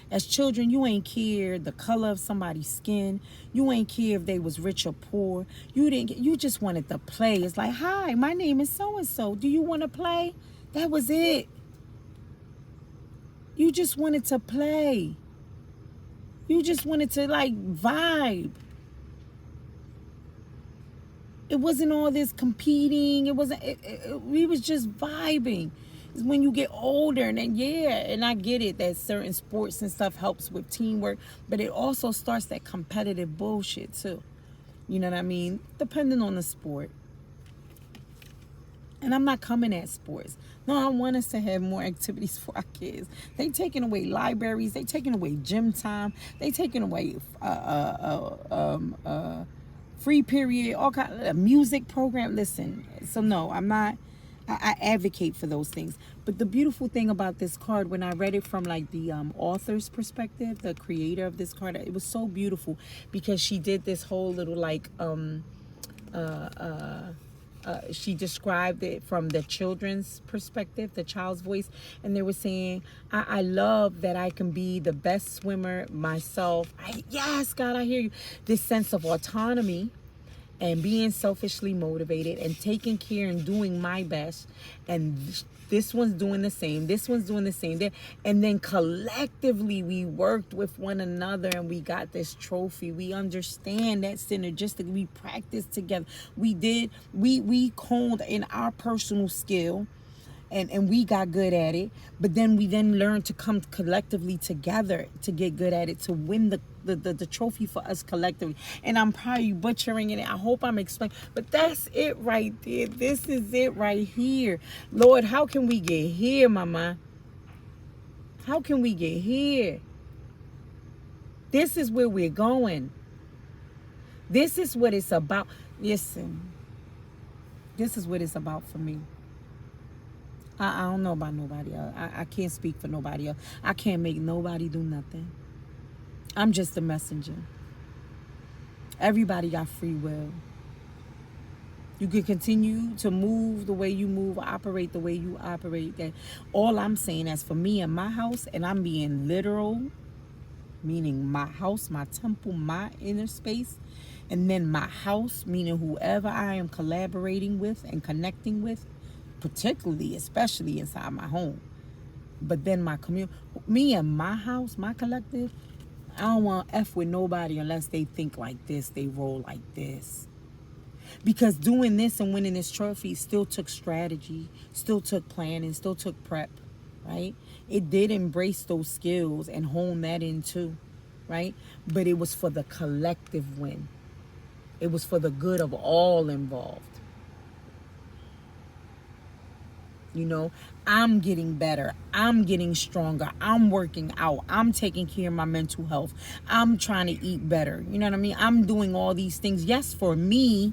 As children, you ain't care the color of somebody's skin. You ain't care if they was rich or poor. You just wanted to play. It's like, hi, my name is so-and-so. Do you want to play? That was it. You just wanted to play. You just wanted to like vibe. It wasn't all this competing. It wasn't. We was just vibing. It's when you get older, and then and I get it that certain sports and stuff helps with teamwork, but it also starts that competitive bullshit too. You know what I mean? Depending on the sport. And I'm not coming at sports. No, I want us to have more activities for our kids. They taking away libraries. They taking away gym time. They taking away free period, all kind of music program. Listen, so no, I'm not. I advocate for those things. But the beautiful thing about this card, when I read it from like the author's perspective, the creator of this card, it was so beautiful because she did this whole little like she described it from the children's perspective, the child's voice, and they were saying, I love that I can be the best swimmer myself. Yes, God, I hear you. This sense of autonomy and being selfishly motivated and taking care and doing my best, and this one's doing the same, this one's doing the same, and then collectively we worked with one another and we got this trophy. We understand that synergistic, we practiced together, we honed in our personal skill, and we got good at it, but then we learned to come collectively together to get good at it, to win the trophy for us collectively. And I'm probably butchering it. I hope I'm explaining, but that's it right there. This is it right here. Lord, how can we get here, mama? How can we get here? This is where we're going. This is what it's about. Listen, this is what it's about for me. I don't know about nobody else. I can't speak for nobody else. I can't make nobody do nothing. I'm just a messenger. Everybody got free will. You can continue to move the way you move, operate the way you operate. That all I'm saying is for me and my house, and I'm being literal, meaning my house, my temple, my inner space, and then my house, meaning whoever I am collaborating with and connecting with, particularly, especially inside my home. But then my community, me and my house, my collective, I don't want to F with nobody unless they think like this, they roll like this. Because doing this and winning this trophy still took strategy, still took planning, still took prep, right? It did embrace those skills and hone that in too, right? But it was for the collective win. It was for the good of all involved. You know, I'm getting better. I'm getting stronger. I'm working out. I'm taking care of my mental health. I'm trying to eat better. You know what I mean? I'm doing all these things. Yes, for me,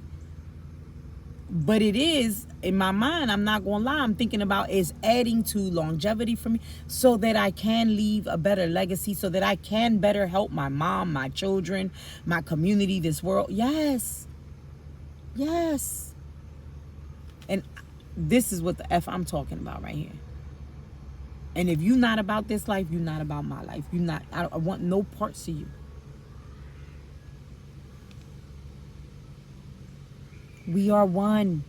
but it is, in my mind, I'm not going to lie, I'm thinking about is adding to longevity for me so that I can leave a better legacy, so that I can better help my mom, my children, my community, this world. Yes. Yes. And this is what the F I'm talking about right here. And if you're not about this life, you're not about my life. You're not, I want no parts of you. We are one.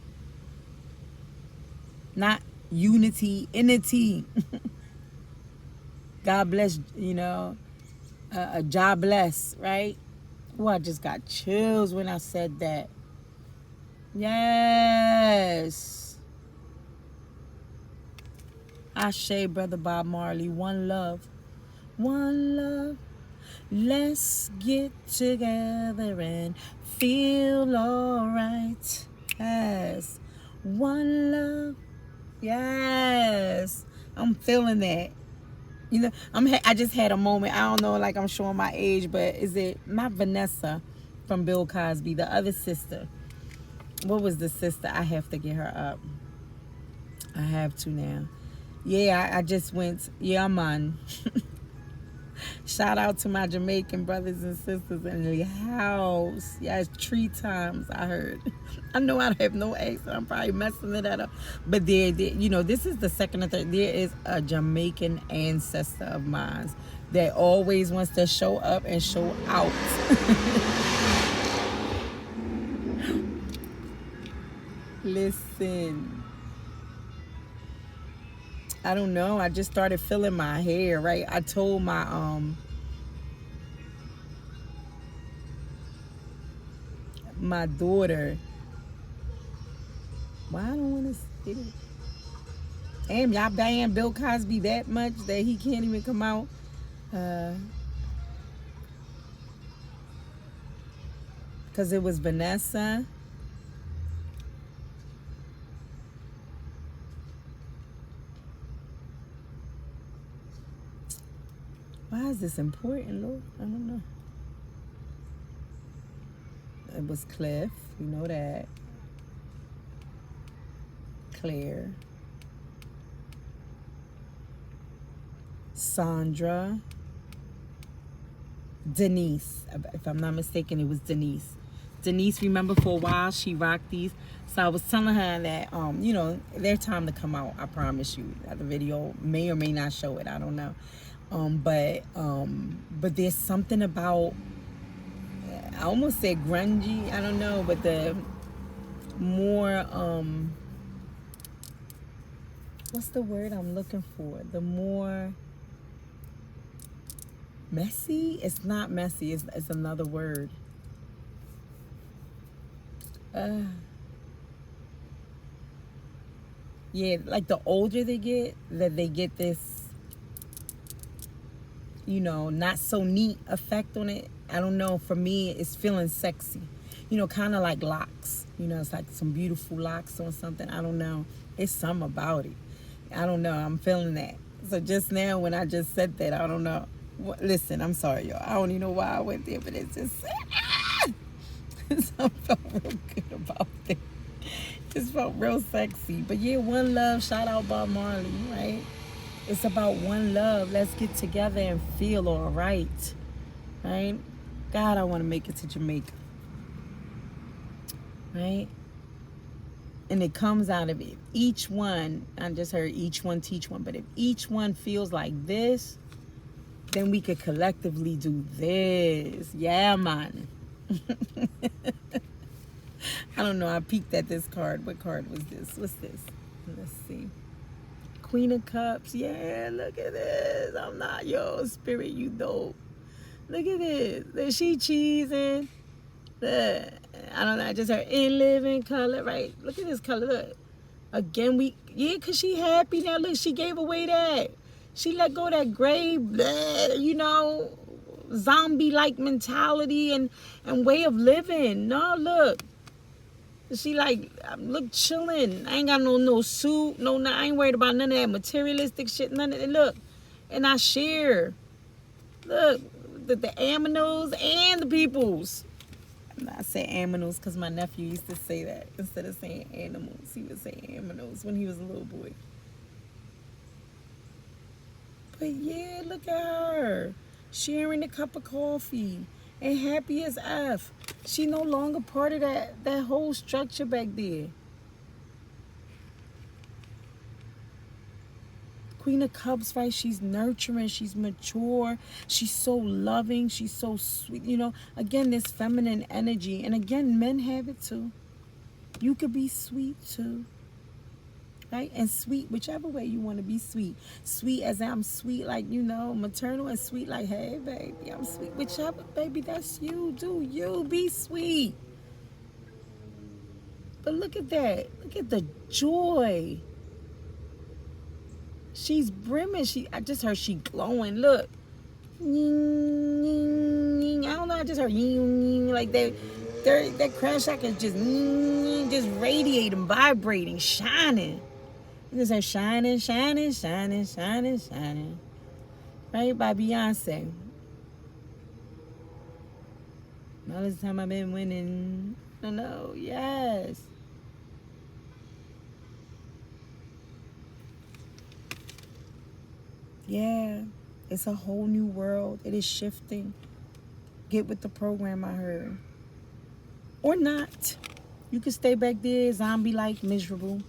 Not unity, unity. God bless, you know, God bless, right? Oh, I just got chills when I said that. Yes. Ashe, Brother Bob Marley. One love. One love. Let's get together and feel alright. Yes. One love. Yes. I'm feeling that. You know, I just had a moment. I don't know, like I'm showing my age, but is it not Vanessa from Bill Cosby, the other sister? What was the sister? I have to get her up. I have to now. Yeah, I just went. Yeah, man. Shout out to my Jamaican brothers and sisters in the house. Yes, 3 times I heard. I know I have no accent. I'm probably messing it up. But you know, this is the second or third. There is a Jamaican ancestor of mine that always wants to show up and show out. Listen. I don't know. I just started feeling my hair, right? I told my daughter, why I don't want to say it. Damn, y'all ban Bill Cosby that much that he can't even come out. Because it was Vanessa. Why is this important, Lord? I don't know. It was Cliff. You know that. Claire. Sandra. Denise. If I'm not mistaken, it was Denise. Denise, remember for a while she rocked these. So I was telling her that, you know, their time to come out. I promise you. The video may or may not show it. I don't know. But there's something about, I almost said grungy. I don't know, but the more, what's the word I'm looking for? The more messy. It's not messy. It's another word. Yeah, like the older they get, that they get this, you know, not so neat effect on it. I don't know. For me, it's feeling sexy. You know, kind of like locks. You know, it's like some beautiful locks or something. I don't know. It's something about it. I don't know. I'm feeling that. So just now when I just said that, I don't know. Listen, I'm sorry, y'all. I don't even know why I went there, but it's just... I felt real good about it. Just felt real sexy. But yeah, one love. Shout out Bob Marley, right? It's about one love. Let's get together and feel all right. Right? God, I want to make it to Jamaica. Right? And it comes out of it. Each one, I just heard each one teach one, but if each one feels like this, then we could collectively do this. Yeah, man. I don't know. I peeked at this card. What card was this? What's this? Let's see. Queen of Cups. Yeah, look at this. I'm not your spirit, you dope. Look at this. Is she cheesing? Look. I don't know. I just heard in living color, right? Look at this color. Look. Again, because she happy now. Look, she gave away that. She let go of that gray, you know, zombie-like mentality and way of living. No, look. She like, look, chilling. I ain't got no suit, I ain't worried about none of that materialistic shit, none of it. Look, and I share. Look, the aminos and the peoples. I say aminos because my nephew used to say that instead of saying animals. He would say aminos when he was a little boy. But yeah, look at her sharing a cup of coffee and happy as F. She no longer part of that whole structure back there. Queen of Cups, right? She's nurturing, she's mature, she's so loving, she's so sweet. You know, again, this feminine energy. And again, men have it too. You could be sweet too. Right? And sweet, whichever way you want to be sweet. Sweet as I'm sweet, like, you know, maternal, and sweet like, hey, baby, I'm sweet. Whichever, baby, that's you. Do you. Be sweet. But look at that. Look at the joy. She's brimming. I just heard she glowing. Look. ying, ying, ying. I don't know. I just heard ying, ying, like that crash shack is just ying, ying, just radiating, vibrating, shining. It just says shining, shining, shining, shining, shining. Right, by Beyonce. All this time I've been winning. I know, yes. Yeah, it's a whole new world. It is shifting. Get with the program, I heard. Or not. You could stay back there, zombie-like, miserable.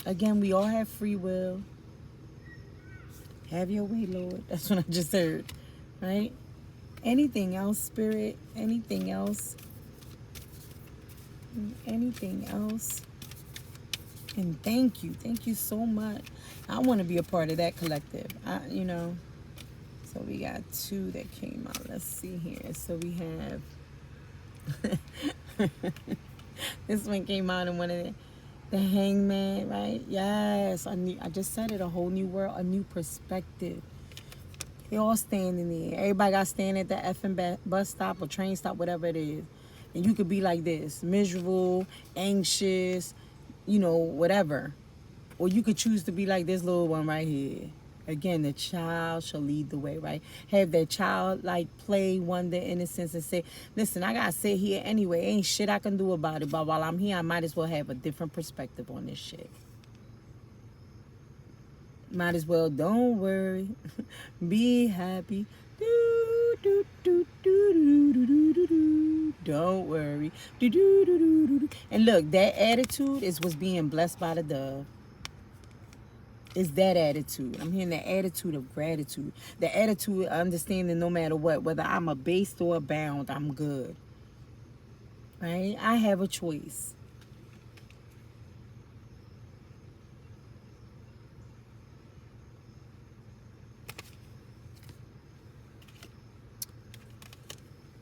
Again, we all have free will. Have your way, Lord. That's what I just heard. Right? Anything else, Spirit? Anything else? Anything else? And thank you. Thank you so much. I want to be a part of that collective. So we got 2 that came out. Let's see here. So we have this one came out in one of the Hangman, right? Yes. I just said it. A whole new world, a new perspective. They all standing there. Everybody got standing at the effing bus stop or train stop, whatever it is. And you could be like this, miserable, anxious, whatever. Or you could choose to be like this little one right here. Again, the child shall lead the way, right? Have that childlike play, wonder, innocence, and say, listen, I got to sit here anyway. Ain't shit I can do about it. But while I'm here, I might as well have a different perspective on this shit. Might as well, don't worry. Be happy. Do, do, do, do, do, do, do, do, do. Don't worry. Do, do, do, do, do, do. And look, that attitude is what's being blessed by the dove. It's that attitude. I'm hearing the attitude of gratitude. The attitude of understanding no matter what, whether I'm abased or abound, I'm good. Right? I have a choice.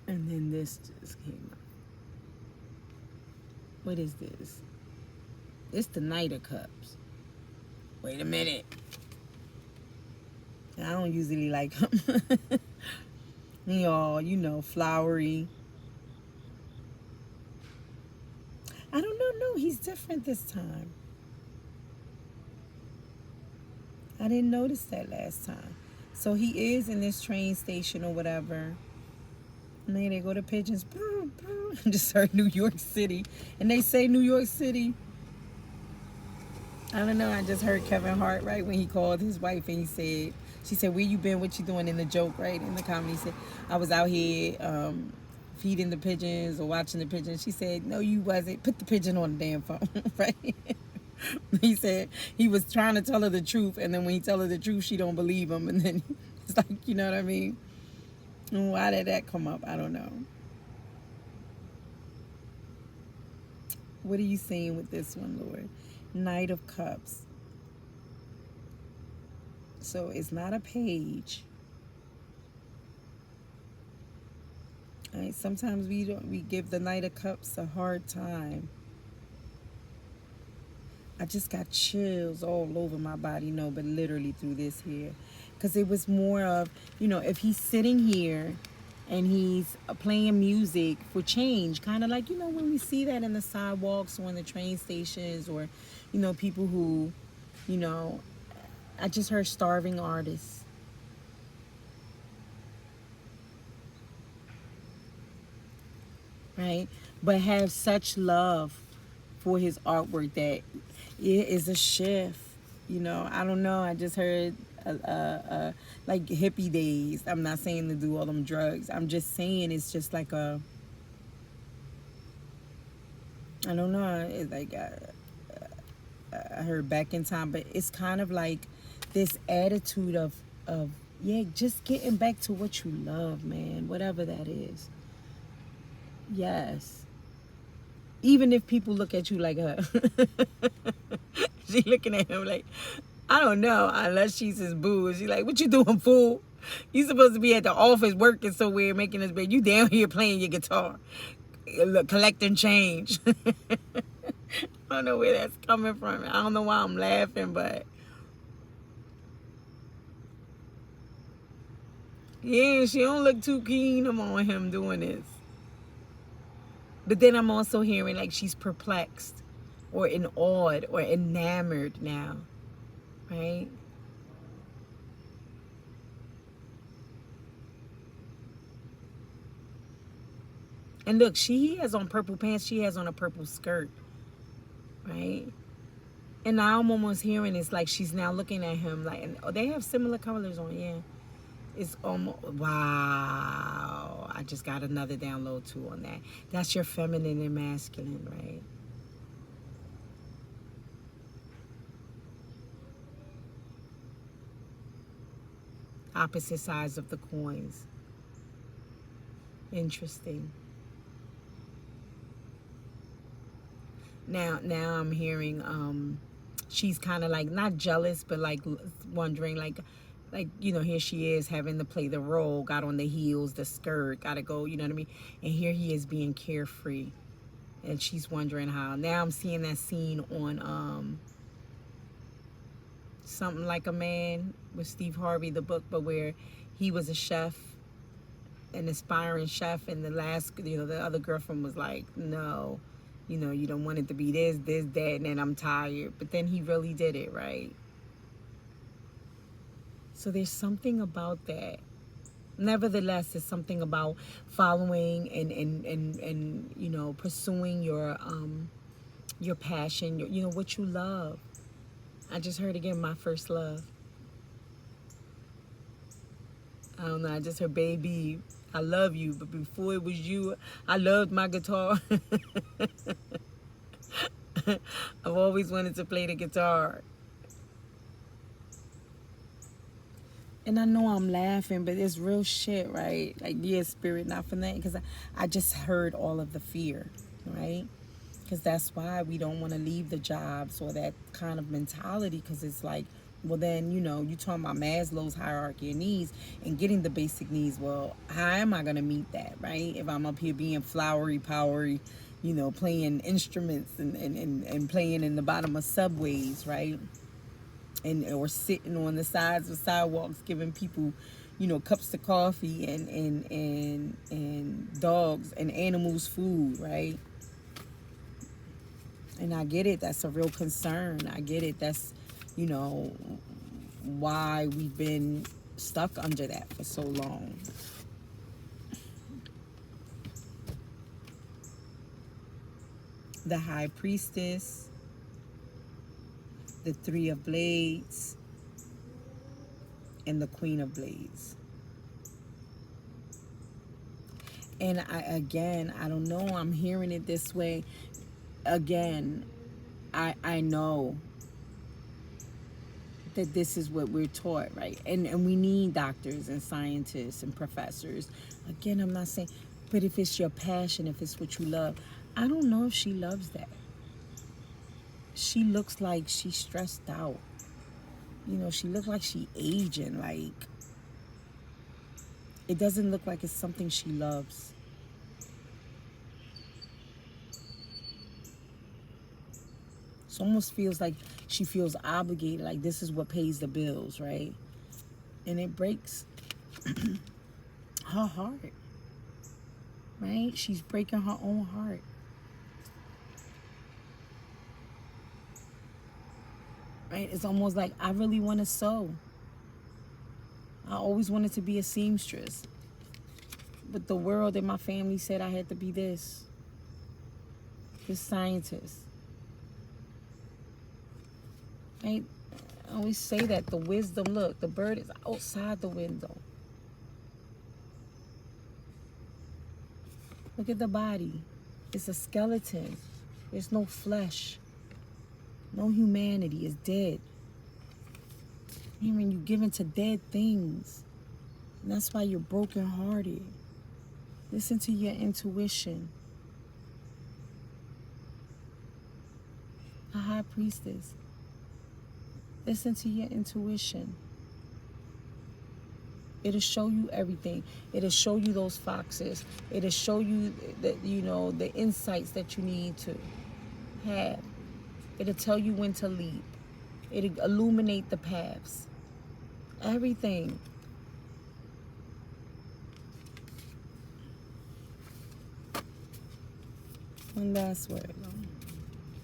And then this just came out. What is this? It's the Knight of Cups. Wait a minute. I don't usually like them. Y'all, flowery. I don't know. No, he's different this time. I didn't notice that last time. So he is in this train station or whatever. And then they go to pigeons. I just heard New York City. And they say New York City. I don't know. I just heard Kevin Hart, right, when he called his wife and she said, where you been? What you doing in the joke, right? In the comedy. He said, I was out here feeding the pigeons or watching the pigeons. She said, no, you wasn't. Put the pigeon on the damn phone, right? He said he was trying to tell her the truth. And then when he tell her the truth, she don't believe him. And then it's like, you know what I mean? And why did that come up? I don't know. What are you saying with this one, Lord? Knight of Cups. So it's not a page. All right, sometimes we give the Knight of Cups a hard time. I just got chills all over my body, but literally through this here. Because it was more of, if he's sitting here and he's playing music for change, kind of like, when we see that in the sidewalks or in the train stations or, people who, I just heard starving artists. Right? But have such love for his artwork that it is a shift. I don't know. I just heard like hippie days. I'm not saying to do all them drugs. I'm just saying it's just like I don't know. It's like I heard back in time, but it's kind of like this attitude of just getting back to what you love, man. Whatever that is. Yes. Even if people look at you like her. She looking at him like, I don't know, unless she's his boo. She's like, what you doing, fool? You supposed to be at the office working somewhere making this bed. You down here playing your guitar. Collecting change. I don't know where that's coming from. I don't know why I'm laughing, but Yeah, she don't look too keen on him doing this. But then I'm also hearing like she's perplexed or in awed or enamored now, right? And look, he has on purple pants, she has on a purple skirt, right? And now I'm almost hearing it's like she's now looking at him like, and they have similar colors on, yeah. It's almost, wow. I just got another download too on that. That's your feminine and masculine, right? Opposite sides of the coins. Interesting. Now I'm hearing she's kind of like not jealous but like wondering like here she is having to play the role, got on the heels, the skirt, gotta go, you know what I mean, and here he is being carefree, and she's wondering how. Now I'm seeing that scene on Something Like a Man with Steve Harvey, the book, but where he was a chef, an aspiring chef, and the last, the other girlfriend was like, no, you don't want it to be this, that, and then I'm tired. But then he really did it, right? So there's something about that. Nevertheless, there's something about following and pursuing your passion, what you love. I just heard again, my first love. I don't know, I just heard, baby, I love you, but before it was you, I loved my guitar. I've always wanted to play the guitar. And I know I'm laughing, but it's real shit, right? Like, yeah, spirit, not for that. Because I just heard all of the fear, right? Because that's why we don't want to leave the jobs or that kind of mentality. Because it's like, well, then, you talking about Maslow's hierarchy of needs and getting the basic needs. Well, how am I going to meet that, right? If I'm up here being flowery, powery, playing instruments and playing in the bottom of subways, right? And or sitting on the sides of sidewalks giving people, cups of coffee and dogs and animals food, right? And I get it, that's a real concern. I get it, that's why we've been stuck under that for so long. The High Priestess, the Three of Blades, and the Queen of Blades. And I don't know, I'm hearing it this way. Again, I know that this is what we're taught, right? And we need doctors and scientists and professors. Again, I'm not saying, but if it's your passion, if it's what you love, I don't know if she loves that. She looks like she's stressed out. She looks like she aging. Like, it doesn't look like it's something she loves. It almost feels like she feels obligated, like this is what pays the bills, right? And it breaks her heart, right? She's breaking her own heart. Right? It's almost like, I really want to sew. I always wanted to be a seamstress. But the world and my family said I had to be this scientist. Right? I always say that, the wisdom, look, the bird is outside the window. Look at the body. It's a skeleton. There's no flesh. No humanity. Is dead. Even you give into dead things. And that's why you're brokenhearted. Listen to your intuition. A High Priestess. Listen to your intuition. It'll show you everything. It'll show you those foxes. It'll show you that, the insights that you need to have. It'll tell you when to leap. It'll illuminate the paths. Everything. One last word,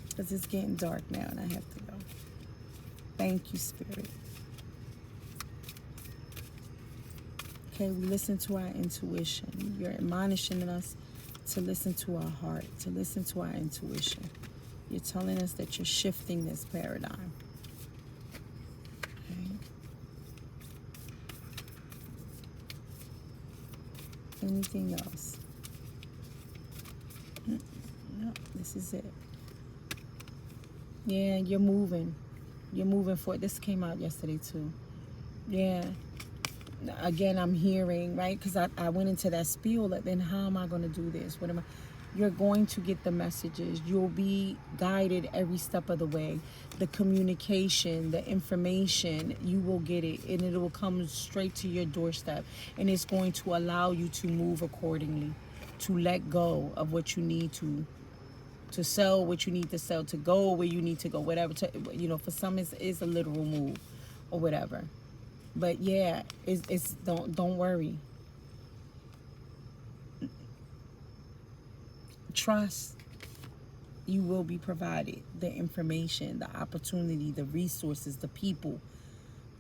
because it's getting dark now and I have to go. Thank you, Spirit. Okay, we listen to our intuition. You're admonishing us to listen to our heart, to listen to our intuition. You're telling us that you're shifting this paradigm. Okay. Anything else? No, this is it. Yeah, you're moving. You're moving forward. This came out yesterday too. Yeah. Again, I'm hearing, right? Because I went into that spiel. That then how am I going to do this? What am I? You're going to get the messages. You'll be guided every step of the way. The communication, the information, you will get it. And it will come straight to your doorstep. And it's going to allow you to move accordingly. To let go of what you need to sell what you need to sell, to go where you need to go, whatever. For some it's a literal move or whatever. But yeah, it's don't worry. Trust. You will be provided the information, the opportunity, the resources, the people,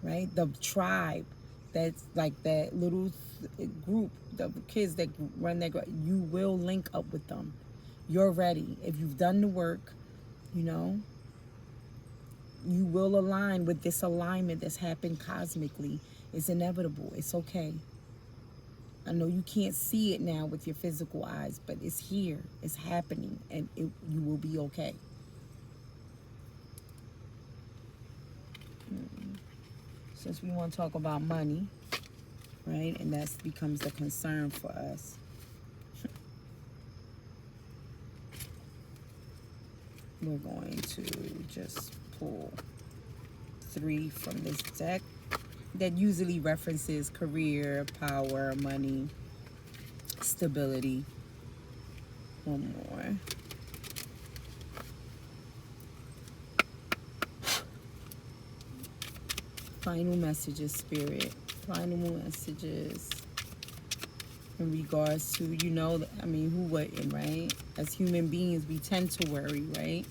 right? The tribe that's like that little group of kids that run that. You will link up with them. You're ready. If you've done the work, you will align with this alignment that's happened cosmically. It's inevitable. It's okay. I know you can't see it now with your physical eyes, but it's here. It's happening, and you will be okay. Since we want to talk about money, right? And that becomes a concern for us. We're going to just pull 3 from this deck that usually references career, power, money, stability. One more. Final messages, Spirit. Final messages in regards to, who wouldn't, right? As human beings, we tend to worry, right?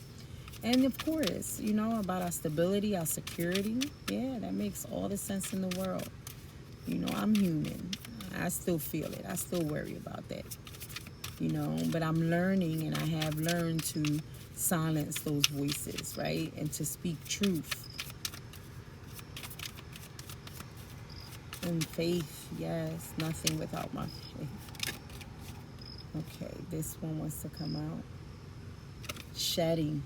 And of course, about our stability, our security. Yeah, that makes all the sense in the world. I'm human. I still feel it. I still worry about that. But I'm learning, and I have learned to silence those voices, right? And to speak truth. And faith, yes, nothing without my faith. Okay, this one wants to come out. Shedding.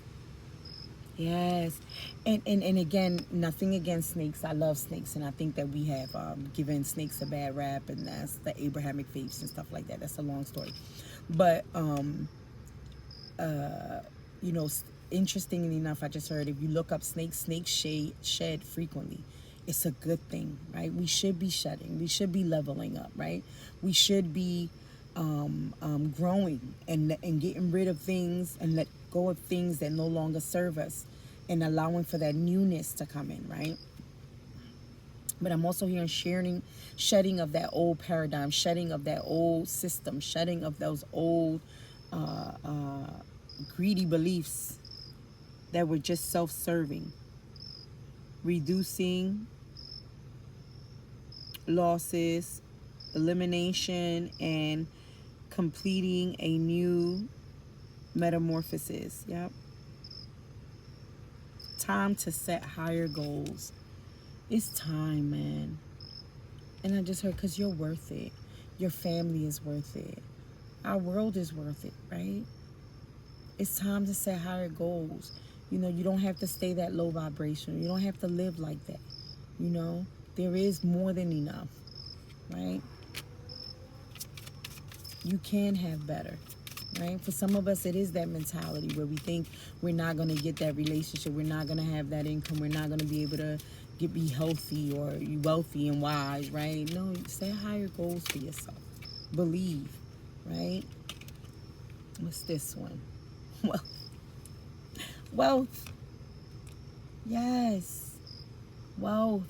Yes. And again, nothing against snakes. I love snakes, and I think that we have given snakes a bad rap, and that's the Abrahamic faiths and stuff like that. That's a long story. But, interestingly enough, I just heard if you look up snakes shed frequently. It's a good thing, right? We should be shedding. We should be leveling up, right? We should be growing and getting rid of things and let go of things that no longer serve us, and allowing for that newness to come in, right? But I'm also hearing shedding of that old paradigm, shedding of that old system, shedding of those old greedy beliefs that were just self-serving, reducing losses, elimination, and completing a new metamorphosis. Yep. Time to set higher goals. It's time, man. And I just heard, because you're worth it. Your family is worth it. Our world is worth it, right? It's time to set higher goals. You don't have to stay that low vibration. You don't have to live like that. There is more than enough, right? You can have better, right? For some of us, it is that mentality where we think we're not going to get that relationship. We're not going to have that income. We're not going to be able to be healthy or wealthy and wise, right? No, set higher goals for yourself. Believe, right? What's this one? Wealth. Yes. Wealth.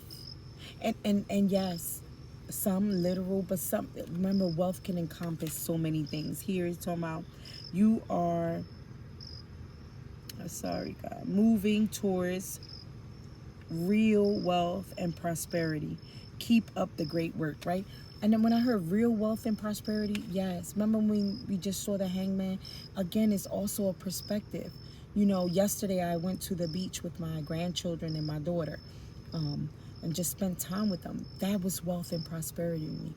And yes, some literal, but some, remember, wealth can encompass so many things. Here it's talking about you are Sorry, God. Moving towards real wealth and prosperity. Keep up the great work, right? And then when I heard real wealth and prosperity, yes. Remember when we just saw the hangman? Again, it's also a perspective. You know, yesterday I went to the beach with my grandchildren and my daughter, and just spent time with them. That was wealth and prosperity to me.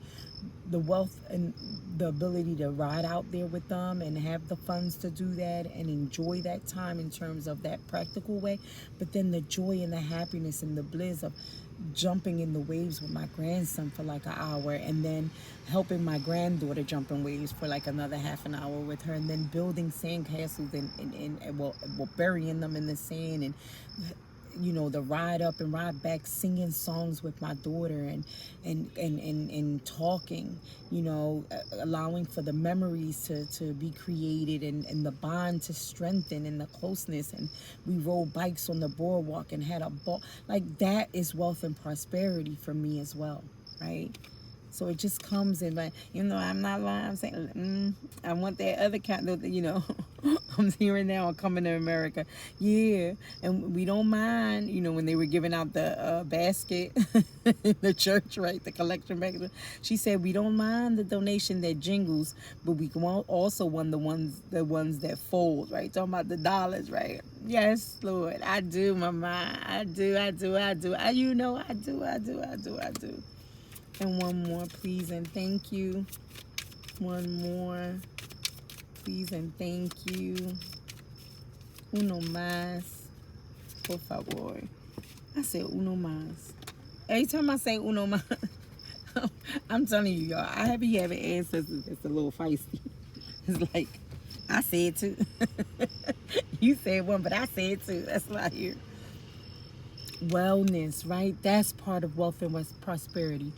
The wealth and the ability to ride out there with them and have the funds to do that and enjoy that time in terms of that practical way. But then the joy and the happiness and the bliss of jumping in the waves with my grandson for like an hour, and then helping my granddaughter jump in waves for like another half an hour with her, and then building sandcastles and well, burying them in the sand, and you know, the ride up and ride back, singing songs with my daughter, and talking, you know, allowing for the memories to be created, and the bond to strengthen, and the closeness. And we rode bikes on the boardwalk and had a ball. Like, that is wealth and prosperity for me as well, right? So it just comes in, but you know, I'm not lying. I'm saying, I want that other kind of, you know, I'm hearing now, I'm coming to America. Yeah. And we don't mind, you know, when they were giving out the basket in the church, right? The collection basket. She said, we don't mind the donation that jingles, but we can also want the ones that fold, right? Talking about the dollars, right? Yes, Lord. I do, Mama. I do. You know, I do. And one more, please and thank you. One more, please and thank you. Uno más, por favor. I said uno más. Every time I say uno más, I'm telling you, y'all, I be having ancestors that's a little feisty. It's like, I say it too. You said one, but I say it too. That's what I hear. Wellness, right? That's part of wealth and prosperity.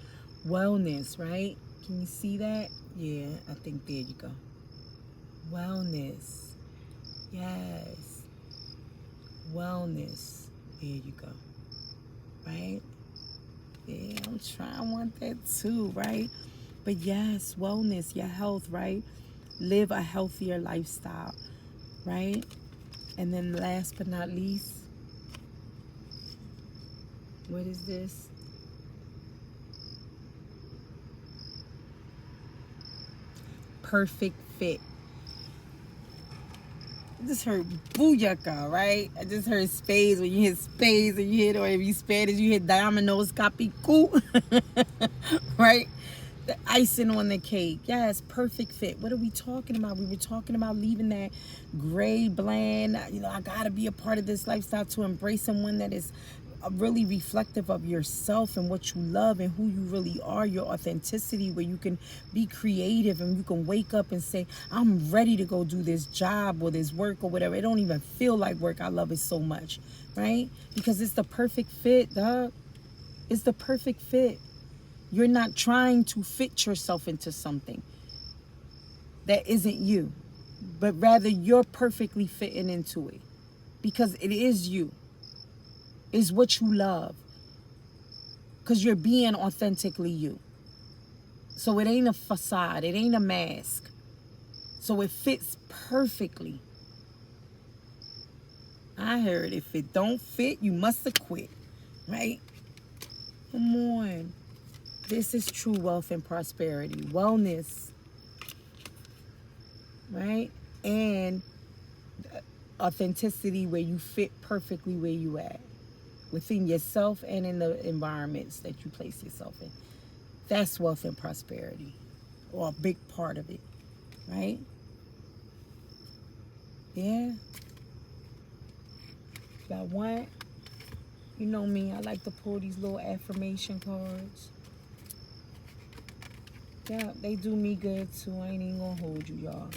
Wellness, right? Can you see that? Yeah, I think there you go. Wellness. Yes. Wellness. There you go. Right? Yeah, I want that too, right? But yes, wellness, your health, right? Live a healthier lifestyle, right? And then last but not least, what is this? Perfect fit. I just heard booyaka, right? I just heard spades. When you hit spades and you hit, or if you Spanish, you hit dominoes, capicu, right? The icing on the cake. Yes, perfect fit. What are we talking about? We were talking about leaving that gray, bland, you know, I gotta be a part of this lifestyle, to embrace someone that is really reflective of yourself and what you love and who you really are, your authenticity, where you can be creative and you can wake up and say, I'm ready to go do this job or this work or whatever. It don't even feel like work. I love it so much, right? Because it's the perfect fit, dog. It's the perfect fit. You're not trying to fit yourself into something that isn't you, but rather you're perfectly fitting into it because it is you. It's what you love. Because you're being authentically you. So it ain't a facade. It ain't a mask. So it fits perfectly. I heard if it don't fit, you must have quit. Right? Come on. This is true wealth and prosperity. Wellness. Right? And authenticity, where you fit perfectly where you at. Within yourself and in the environments that you place yourself in. That's wealth and prosperity. Or a big part of it. Right? Yeah. Got one. You know me, I like to pull these little affirmation cards. Yeah, they do me good too. I ain't even gonna hold you, y'all.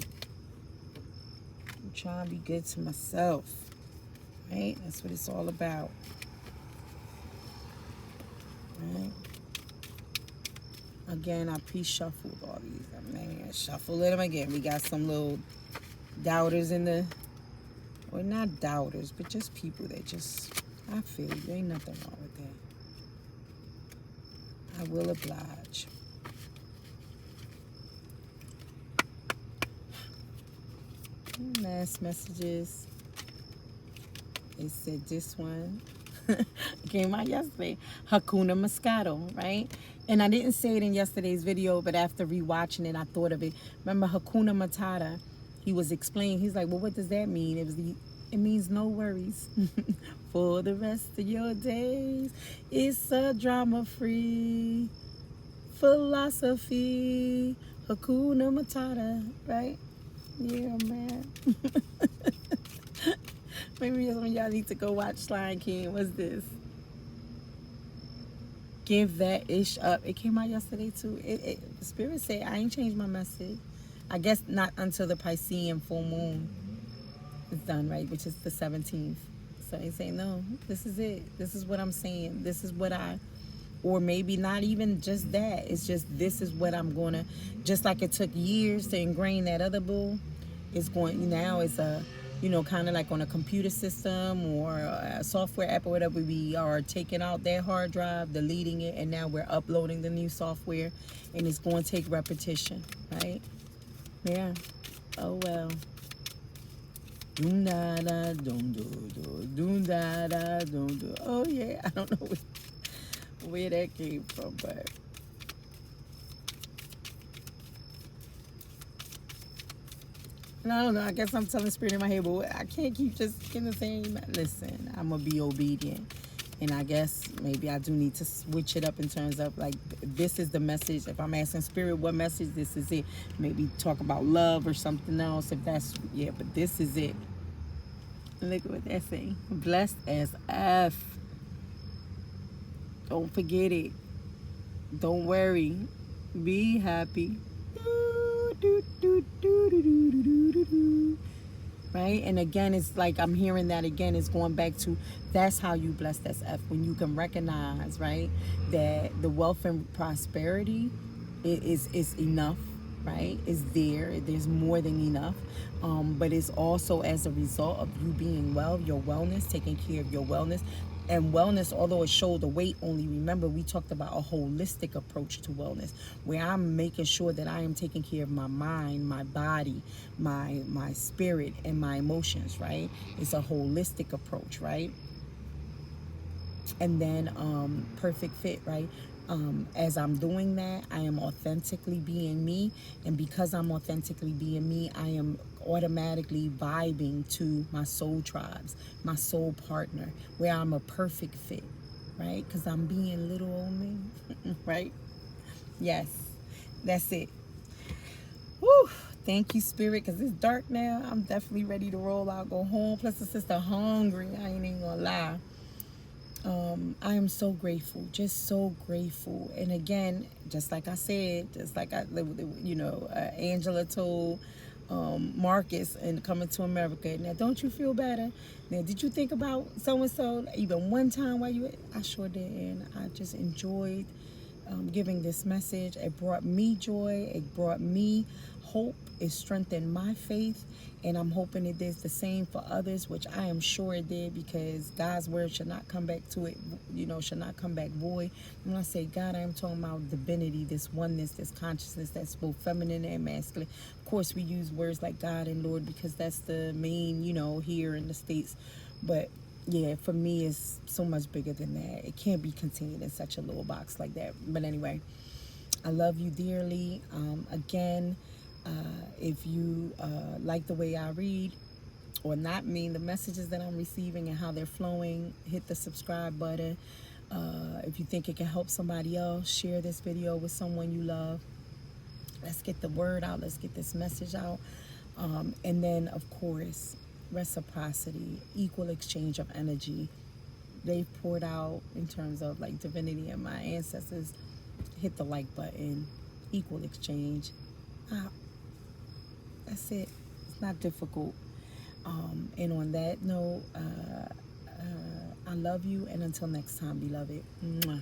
I'm trying to be good to myself. Right? That's what it's all about. Right? Again, I pre-shuffled all these. Man, shuffle them again. We got some little doubters in the, or not doubters, but just people that just, I feel you. Ain't nothing wrong with that. I will oblige. Mass messages. It said this one. It came out yesterday. Hakuna Moscato, right? And I didn't say it in yesterday's video, but after rewatching it, I thought of it. Remember Hakuna Matata? He was explaining. He's like, well, what does that mean? It means no worries for the rest of your days. It's a drama-free philosophy. Hakuna Matata, right? Yeah, man. Maybe some of y'all need to go watch Lion King. What's this? Give that ish up. It came out yesterday too. The Spirit said I ain't changed my message. I guess not until the Piscean full moon is done, right? Which is the 17th. So he's saying, no, this is it. This is what I'm saying. This is what or maybe not even just that. It's just, this is what I'm going to, just like it took years to ingrain that other bull, it's going, now it's a, kind of like on a computer system or a software app or whatever, we are taking out that hard drive, deleting it, and now we're uploading the new software, and it's going to take repetition, right? Yeah. Oh, well. Doom da da doom do do doom da da doom do. Oh yeah, I don't know where that came from, but and I don't know. I guess I'm telling Spirit in my head, but I can't keep just getting the same. Listen, I'm gonna be obedient, and I guess maybe I do need to switch it up in terms of like, this is the message. If I'm asking Spirit what message, this is it. Maybe talk about love or something else. If that's but this is it. Look at what that saying. Blessed as F. Don't forget it. Don't worry. Be happy. Right? And again, it's like I'm hearing that again. It's going back to, that's how you blessed as F. When you can recognize, right, that the wealth and prosperity is enough. Right, is there. There's more than enough, but it's also as a result of you being well, your wellness, taking care of your wellness. And wellness, although it showed the weight only, remember we talked about a holistic approach to wellness, where I'm making sure that I am taking care of my mind, my body, my spirit, and my emotions. Right, it's a holistic approach, right? And then perfect fit, right? As I'm doing that, I am authentically being me, and because I'm authentically being me, I am automatically vibing to my soul tribes, my soul partner, where I'm a perfect fit, right? Because I'm being little old me, right? Yes, that's it. Woo! Thank you, Spirit, because it's dark now. I'm definitely ready to roll out, go home. Plus, the sister hungry. I ain't even gonna lie. I am so grateful, just so grateful. And again, just like I said, just like Angela told Marcus in Coming to America, now don't you feel better? Now, did you think about so-and-so even one time while I sure did, and I just enjoyed giving this message. It brought me joy, it brought me hope, it strengthened my faith, and I'm hoping it does the same for others, which I am sure it did, because God's word should not come back to it, should not come back void. When I say God, I am talking about divinity, this oneness, this consciousness that's both feminine and masculine. Of course, we use words like God and Lord because that's the main, here in the States, but yeah, for me, it's so much bigger than that. It can't be contained in such a little box like that. But anyway, I love you dearly. Again, if you like the way I read, or not mean the messages that I'm receiving and how they're flowing, hit the subscribe button. If you think it can help somebody else, share this video with someone you love. Let's get the word out. Let's get this message out. And then, of course, reciprocity, equal exchange of energy. They've poured out in terms of like divinity and my ancestors. Hit the like button, equal exchange. That's it. It's not difficult. And on that note, I love you, and until next time, beloved. Mwah.